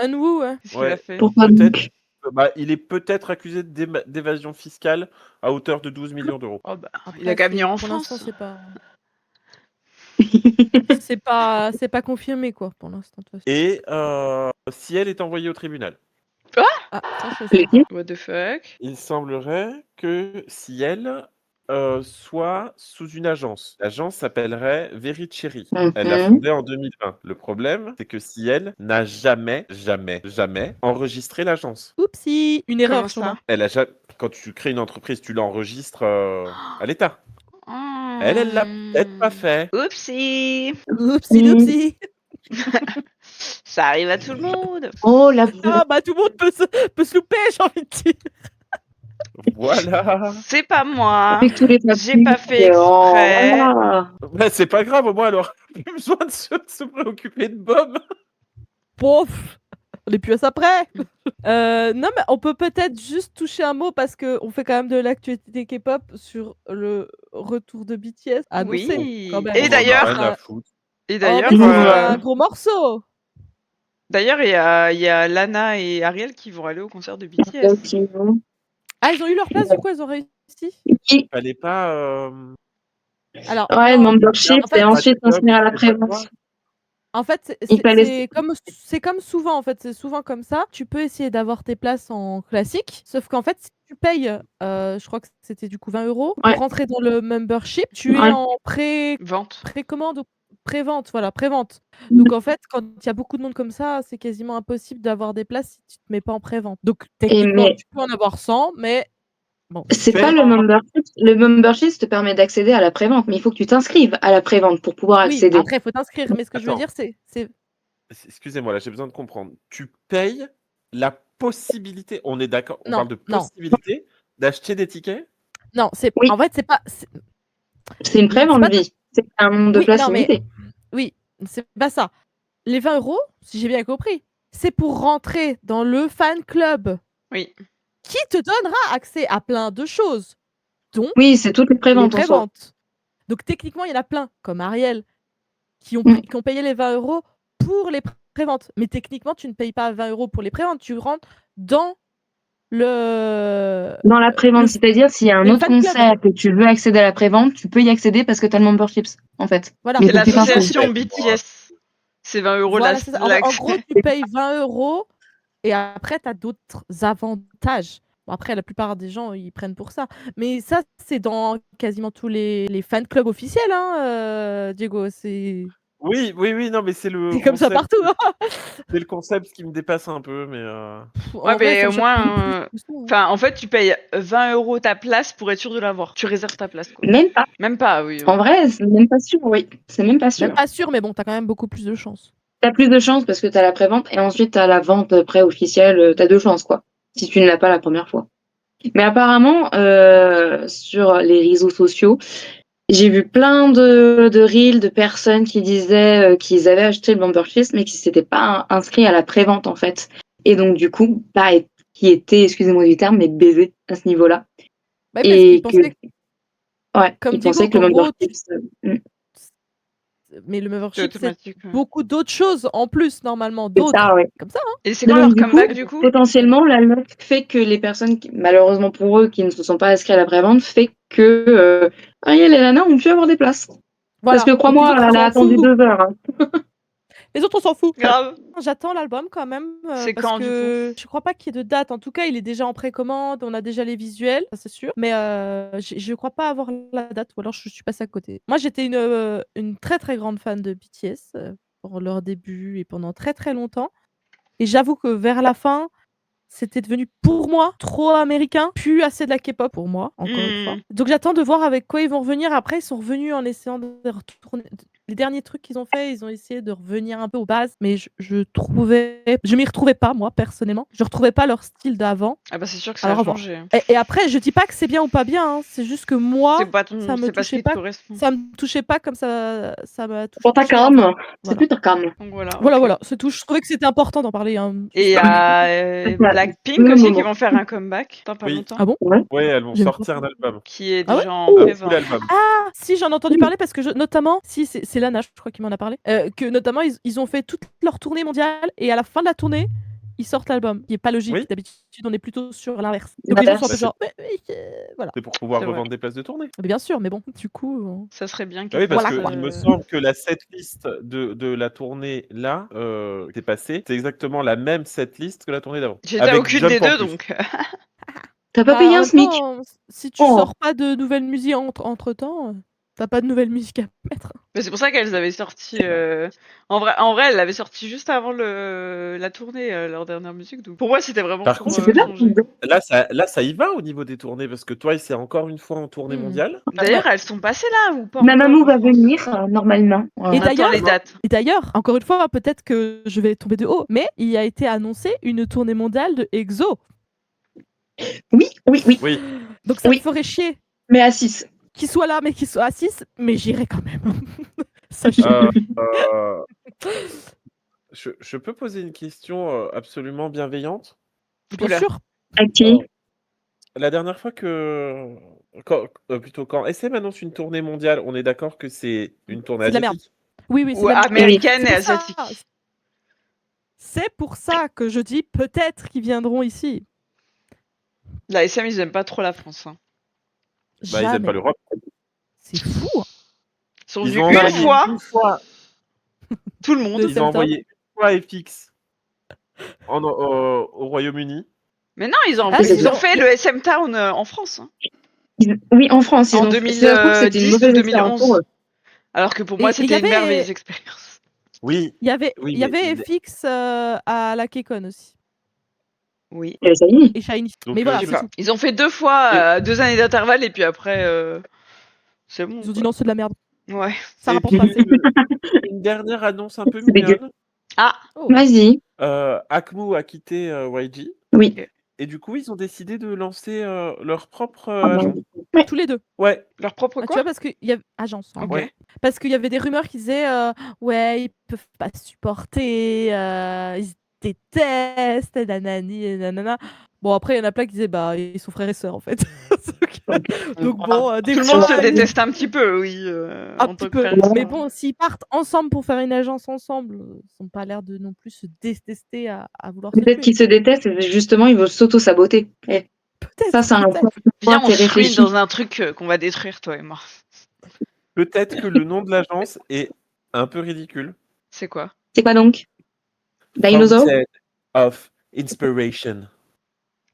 S3: Unwoo, hein.
S2: qu'est-ce qu'il a fait?
S1: Pourquoi
S4: peut-être.
S1: donc?
S4: Bah, il est peut-être accusé d'évasion fiscale à hauteur de 12 millions d'euros.
S2: Oh bah,
S3: Après,
S2: il a qu'à venir en
S3: pour l'instant,
S2: France.
S3: c'est pas confirmé quoi pour l'instant. de toute façon.
S4: Et si elle est envoyée au tribunal.
S3: Ah, ça je sais.
S2: What the fuck?
S4: Il semblerait que si elle soit sous une agence. L'agence s'appellerait Vericherry. Elle l'a fondée en 2020. Le problème, c'est que si elle n'a jamais enregistré l'agence.
S3: Oupsie, une
S2: Comment
S3: erreur
S2: ça?
S3: sûrement.
S4: Quand tu crées une entreprise, tu l'enregistres à l'État.
S2: Oh.
S4: Elle l'a peut-être pas fait.
S2: Oupsie.
S3: Oupsie, oupsie.
S2: Ça arrive à tout le monde.
S1: Oh la
S3: Ah bah tout le monde peut se louper, j'ai envie de dire.
S4: Voilà.
S2: C'est pas moi.
S1: Avec tous les
S2: J'ai pas fait exprès.
S1: Oh.
S4: Bah, c'est pas grave, au moins elle aura plus besoin de se préoccuper de Bob.
S3: Pouf, on est plus à ça près. Non mais on peut peut-être juste toucher un mot parce que on fait quand même de l'actualité K-pop sur le retour de BTS annoncé.
S2: Oui.
S3: Quand même.
S2: Et d'ailleurs,
S4: On en a rien à foutre.
S2: Et
S3: Oh,
S2: d'ailleurs,
S3: mais c'est
S1: euh,
S3: un gros morceau.
S2: d'ailleurs, il y a Lana et Ariel qui vont aller au concert de BTS.
S3: Ah, ils ont eu leur place, du coup, ils ont réussi.
S4: Fallait pas.
S3: Alors,
S1: Ouais, le
S3: non,
S1: membership
S3: en fait,
S1: et ensuite s'inscrire à la prévente.
S3: en fait,
S1: Il fallait-
S3: c'est comme souvent, en fait, c'est souvent comme ça. Tu peux essayer d'avoir tes places en classique, sauf qu'en fait, si tu payes, je crois que c'était du coup 20 € pour
S1: Ouais.
S3: rentrer dans le membership, tu es
S1: Ouais.
S3: en
S2: Vente.
S3: précommande ou prévente, voilà, prévente. Donc en fait, quand il y a beaucoup de monde comme ça, c'est quasiment impossible d'avoir des places si tu te mets pas en prévente. Donc techniquement,
S1: mais-
S3: tu peux en avoir 100, mais bon.
S1: C'est pas le membership. Le membership te permet d'accéder à la prévente, mais il faut que tu t'inscrives à la prévente pour pouvoir
S3: Oui,
S1: accéder.
S3: après, il faut t'inscrire. Mais ce que je veux
S4: Attends.
S3: dire, c'est
S4: Excusez-moi, là, j'ai besoin de comprendre. Tu payes la possibilité, on est d'accord, on
S3: Non,
S4: parle de
S3: non.
S4: possibilité d'acheter des tickets?
S3: non, c'est
S1: Oui.
S3: en fait, c'est pas.
S1: C'est une prévente
S3: pas-
S1: vie. C'est un nombre de
S3: Oui,
S1: places
S3: non, mais-
S1: limité.
S3: Oui, c'est pas ça. Les 20 €, si j'ai bien compris, c'est pour rentrer dans le fan club.
S2: Oui.
S3: Qui te donnera accès à plein de choses, dont
S1: Oui, c'est toutes les
S3: les
S1: préventes en soi.
S3: préventes. Donc techniquement, il y en a plein, comme Ariel, qui ont payé les 20 € pour les préventes. Mais techniquement, tu ne payes pas 20 € pour les préventes, tu rentres dans le
S1: Dans la prévente, c'est-à-dire s'il y a un
S3: le
S1: autre
S3: fan club.
S1: concert et que tu veux accéder à la prévente, tu peux y accéder parce que tu as le membership, en fait.
S3: Voilà.
S1: Mais
S2: C'est
S1: faut que tu t'inscrives.
S2: l'association BTS. C'est 20 €
S3: Voilà, c'est ça. En
S2: l'accès.
S3: gros, tu payes 20 € et après, tu as d'autres avantages. Bon, après, la plupart des gens, ils prennent pour ça. Mais ça, c'est dans quasiment tous les fan clubs officiels, hein, Diego. C'est
S4: Oui, non, mais c'est le
S3: comme ça
S4: concept,
S3: partout. Hein.
S4: c'est le concept qui me dépasse un peu, mais
S2: Ouais, mais au moins, enfin, en fait, tu payes 20 € ta place pour être sûr de l'avoir. Tu réserves ta place, quoi.
S1: Même pas.
S2: Même pas, oui.
S1: En vrai, c'est même pas sûr, oui. C'est même pas sûr.
S3: Même pas sûr, mais bon, t'as quand même beaucoup plus de chances.
S1: t'as plus de chances parce que t'as la prévente et ensuite t'as la vente pré-officielle. T'as 2 chances, quoi, si tu ne l'as pas la première fois. Mais apparemment, sur les réseaux sociaux, j'ai vu plein de reels de personnes qui disaient qu'ils avaient acheté le Bumper Fist, mais qui s'étaient pas inscrits à la prévente, en fait. Et donc, du coup, bah, qui étaient, excusez-moi du terme, mais baisés à ce niveau-là.
S3: Ouais, parce qu'ils
S1: Et que,
S3: pensaient,
S1: ouais,
S3: comme
S1: ils
S3: Diego,
S1: pensaient que le
S3: qu'en
S1: Bumper
S3: gros,
S1: Fist,
S3: mais le
S2: C'est
S3: membership, c'est
S2: automatique. Ouais.
S3: beaucoup d'autres choses en plus, normalement,
S1: c'est ça,
S3: d'autres.
S1: ouais.
S3: Comme ça, hein.
S2: Et c'est
S1: Mais
S2: quand
S1: donc,
S2: leur
S1: du coup,
S2: comeback du coup?
S1: potentiellement, la loi fait que les personnes, malheureusement pour eux, qui ne se sont pas inscrits à la prévente, fait que Ariel et Lana ont pu avoir des places.
S3: Voilà.
S1: Parce que
S3: Donc les
S1: crois-moi,
S3: autres, on
S1: elle a
S3: s'en
S1: attendu
S3: fout.
S1: 2 heures. Hein.
S3: Les autres, on s'en fout.
S2: Grave.
S3: J'attends l'album quand même
S2: C'est
S3: parce
S2: quand, du
S3: que je crois pas qu'il y ait de date. En tout cas, il est déjà en précommande, on a déjà les visuels, ça c'est sûr. Mais je crois pas avoir la date ou alors je suis passée à côté. Moi, j'étais une très très grande fan de BTS pour leur début et pendant très très longtemps. Et j'avoue que vers la fin, c'était devenu pour moi trop américain, plus assez de la K-pop pour moi, encore une fois. Donc j'attends de voir avec quoi ils vont revenir. Après, ils sont revenus en essayant de retourner. Les derniers trucs qu'ils ont fait, ils ont essayé de revenir un peu aux bases, mais je m'y retrouvais pas moi personnellement. Je retrouvais pas leur style d'avant.
S2: Ah bah c'est sûr que ça
S3: Alors
S2: a
S3: à voir.
S2: changé.
S3: Et après, je dis pas que c'est bien ou pas bien, hein, c'est juste que moi,
S2: C'est pas
S3: ça me
S2: c'est pas ce
S3: touchait
S2: qui te
S3: pas.
S2: correspond.
S3: Ça me touchait pas comme ça m'a
S1: Pour ta
S3: touché avant.
S1: cam, c'est
S3: Voilà.
S1: plus ta cam.
S2: Donc voilà.
S3: Voilà,
S2: ok.
S3: voilà, c'est tout. Je trouvais que c'était important d'en parler. Hein.
S2: Et il y a Blackpink
S1: Le
S2: aussi
S1: moment.
S2: qui vont faire un comeback dans pas
S4: Oui.
S2: longtemps.
S3: Ah bon?
S1: Ouais.
S4: Ouais, elles vont
S3: J'aime
S4: sortir
S3: pas.
S4: un album.
S2: Qui est
S3: Ah ouais
S2: déjà en
S4: Un
S2: pré-vente.
S4: full album.
S3: Ah, si, j'en ai entendu parler parce que notamment, si c'est Lana, je crois, qui m'en a parlé, que notamment ils ont fait toute leur tournée mondiale et à la fin de la tournée, ils sortent l'album. Qui est pas logique.
S4: Oui.
S3: D'habitude, on est plutôt sur l'inverse. Donc les gens sont un peu
S4: Bah,
S3: genre, voilà.
S4: C'est pour pouvoir
S2: C'est vrai.
S4: revendre des places de tournée.
S3: Mais bien sûr, mais bon, du coup,
S2: Ça serait bien
S4: Ah
S2: qu'elle
S4: oui, parce
S2: fasse,
S4: que il me semble que la setlist de la tournée là, qui est passée, c'est exactement la même setlist que la tournée d'avant.
S2: J'étais
S4: Avec
S2: aucune
S4: Jump
S2: des
S4: en
S2: deux,
S4: plus.
S2: donc.
S1: T'as pas
S3: bah,
S1: payé
S3: en
S1: un
S3: même
S1: SMIC.
S3: temps, si tu
S1: Oh.
S3: sors pas de nouvelles musiques entre temps, t'as pas de nouvelles musiques à mettre.
S2: Mais c'est pour ça qu'elles avaient sorti. En vrai, elles l'avaient sorti juste avant la tournée, leur dernière musique. Donc pour moi, c'était vraiment
S4: Par
S2: pour
S4: contre,
S1: C'était là.
S2: changer.
S4: là, ça y va au niveau des tournées, parce que Twice c'est encore une fois en tournée mondiale.
S2: D'ailleurs, elles sont passées là ou pas
S1: Mamamoo
S2: encore en
S1: va
S2: France
S1: venir normalement.
S3: Et
S2: On attend les dates.
S3: Et d'ailleurs, encore une fois, peut-être que je vais tomber de haut, mais il a été annoncé une tournée mondiale de EXO.
S1: Oui.
S4: Oui.
S3: Donc ça
S1: Oui.
S3: me ferait chier
S1: Mais à 6.
S3: qu'il soit là, mais qu'il soit à 6, mais j'irai quand même. Sachez.
S4: Je peux poser une question absolument bienveillante.
S3: Bien
S2: Oula.
S3: sûr.
S1: À qui?
S4: La dernière fois quand SM annonce une tournée mondiale, on est d'accord que c'est une tournée
S3: C'est de la merde.
S4: asiatique?
S3: Oui, c'est
S2: Ou
S3: de la merde.
S2: américaine et
S3: C'est pour ça-
S2: asiatique.
S3: C'est pour ça que je dis peut-être qu'ils viendront ici.
S2: La SM, ils aiment pas trop la France. Hein.
S4: Bah, ils aiment
S3: Jamais.
S4: pas l'Europe.
S3: C'est fou.
S2: Ils sont
S4: Ils
S2: venus
S4: ont
S2: une
S4: envoyé
S2: fois,
S4: une fois.
S2: tout le monde.
S3: Le
S4: Ils ont
S3: septembre.
S4: envoyé une fois FX au Royaume-Uni.
S2: Mais non, ils ont,
S3: Ah,
S2: ils
S1: c'est
S2: ont fait le SM Town en France. Hein.
S1: Oui, en France.
S2: En
S1: Ça se trouve que c'était une
S2: 2010 ou
S1: mauvaise expérience pour
S2: 2011.
S1: eux.
S2: Alors que pour moi,
S3: Et il y
S2: c'était une
S3: avait-
S2: merveilleuse expérience.
S4: Oui.
S3: Il y avait,
S4: Oui,
S3: il y
S4: mais-
S3: avait FX à la K-Con aussi.
S2: Oui.
S1: Et ça y est.
S3: Et Shiny.
S4: Donc,
S3: Mais voilà,
S2: Je sais
S3: c'est
S2: pas.
S3: tout.
S2: Ils ont fait 2 fois, 2 années d'intervalle, et puis après, c'est bon.
S3: Ils ont dit
S2: quoi.
S3: non, c'est de la merde.
S2: Ouais.
S3: Ça
S4: Et
S3: rapporte pas
S4: puis,
S3: assez.
S4: une dernière annonce un peu
S1: C'est dégueu.
S4: mignonne.
S2: Ah,
S3: Oh.
S1: Vas-y.
S4: Akmu a quitté YG.
S1: Oui.
S4: Et du coup, ils ont décidé de lancer leur propre
S1: Ah,
S4: agent.
S1: Ouais.
S3: Tous les deux.
S4: Ouais.
S2: leur propre
S3: Ah, tu
S2: quoi
S3: vois, parce qu'il y avait agence. Hein.
S2: Ok.
S4: Ouais.
S3: Parce qu'il y avait des rumeurs qui disaient ouais, ils peuvent pas supporter, ils se détestent, et nanani, et nanana. Bon, après, il y en a plein qui disaient bah, ils sont frères et sœurs en fait. Donc bon, des
S2: Tout le monde
S3: fois,
S2: se déteste un petit peu, oui.
S3: un
S2: en
S3: petit
S2: tant que
S3: peu.
S2: frères et sœurs.
S3: Mais bon, s'ils partent ensemble pour faire une agence ensemble, ils n'ont pas l'air de non plus se détester à vouloir se
S1: Peut-être
S3: tuer.
S1: qu'ils se détestent et justement ils veulent s'auto-saboter.
S3: Peut-être.
S1: Ça, c'est un
S3: peut-être.
S2: Viens, on
S1: c'est
S2: se ruine
S1: réfléchi.
S2: dans un truc qu'on va détruire, toi et moi.
S4: Peut-être que le nom de l'agence est un peu ridicule.
S2: C'est quoi
S1: C'est quoi donc? Dinosaur?
S4: Fountain of Inspiration.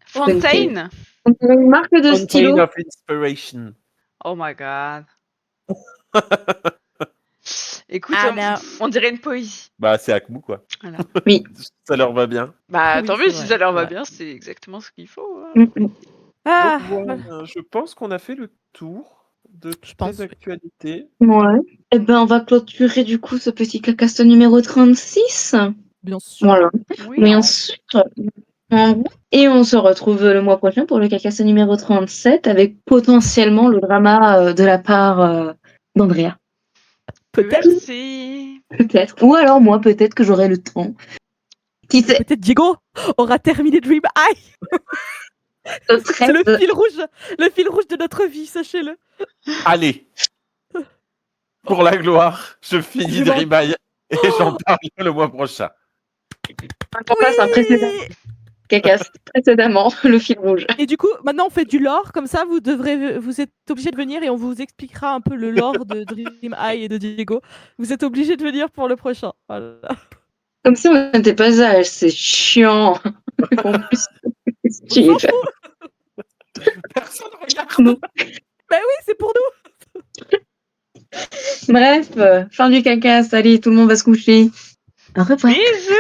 S2: Fontaine
S1: Une marque de
S4: Fountain
S1: stylo.
S4: of Inspiration.
S2: Oh my god. Écoute,
S3: Ah, non.
S2: on dirait une poésie.
S4: Bah, c'est Akmu, quoi.
S2: Voilà.
S1: Oui.
S4: Ça leur va bien.
S2: Bah,
S3: Oui,
S2: tant
S3: c'est
S2: mieux si
S3: vrai,
S2: ça leur va
S3: ouais.
S2: bien, c'est exactement ce qu'il faut. Hein.
S1: Mm, mm.
S3: Ah,
S4: Donc, voilà,
S3: voilà.
S4: je pense qu'on a fait le tour de
S3: Je
S4: toutes
S3: pense,
S4: les
S3: oui.
S4: actualités.
S1: Ouais. Eh ben, on va clôturer du coup ce petit cacasto numéro 36.
S3: Bien sûr.
S1: Voilà.
S2: Oui,
S1: Bien
S2: hein.
S1: sûr. Et on se retrouve le mois prochain pour le cacasto numéro 37 avec potentiellement le drama de la part d'Andrea.
S3: Peut-être.
S2: Merci.
S1: Peut-être. Ou alors moi, peut-être que j'aurai le temps. Qui sait?
S3: Peut-être Diego aura terminé Dream High.
S1: Ce
S3: C'est
S1: serait
S3: le fil rouge de notre vie, sachez-le.
S4: Allez, pour la gloire, je finis
S3: Je
S4: de
S3: m'en-
S4: Ribaille et j'en parle le mois prochain.
S1: on passe un précédent
S3: Oui.
S1: cacaste. Précédemment, le fil rouge.
S3: Et du coup, maintenant on fait du lore, comme ça vous êtes obligé de venir et on vous expliquera un peu le lore de Dream High et de Diego. Vous êtes obligé de venir pour le prochain. Voilà.
S1: Comme si on n'était pas âge, c'est chiant. En plus,
S3: On s'en fout.
S4: Personne ne regarde.
S1: Non.
S3: Bah oui, c'est pour nous.
S1: Bref, fin du cacaste. Allez, tout le monde va se coucher. Au revoir.
S2: Bisous.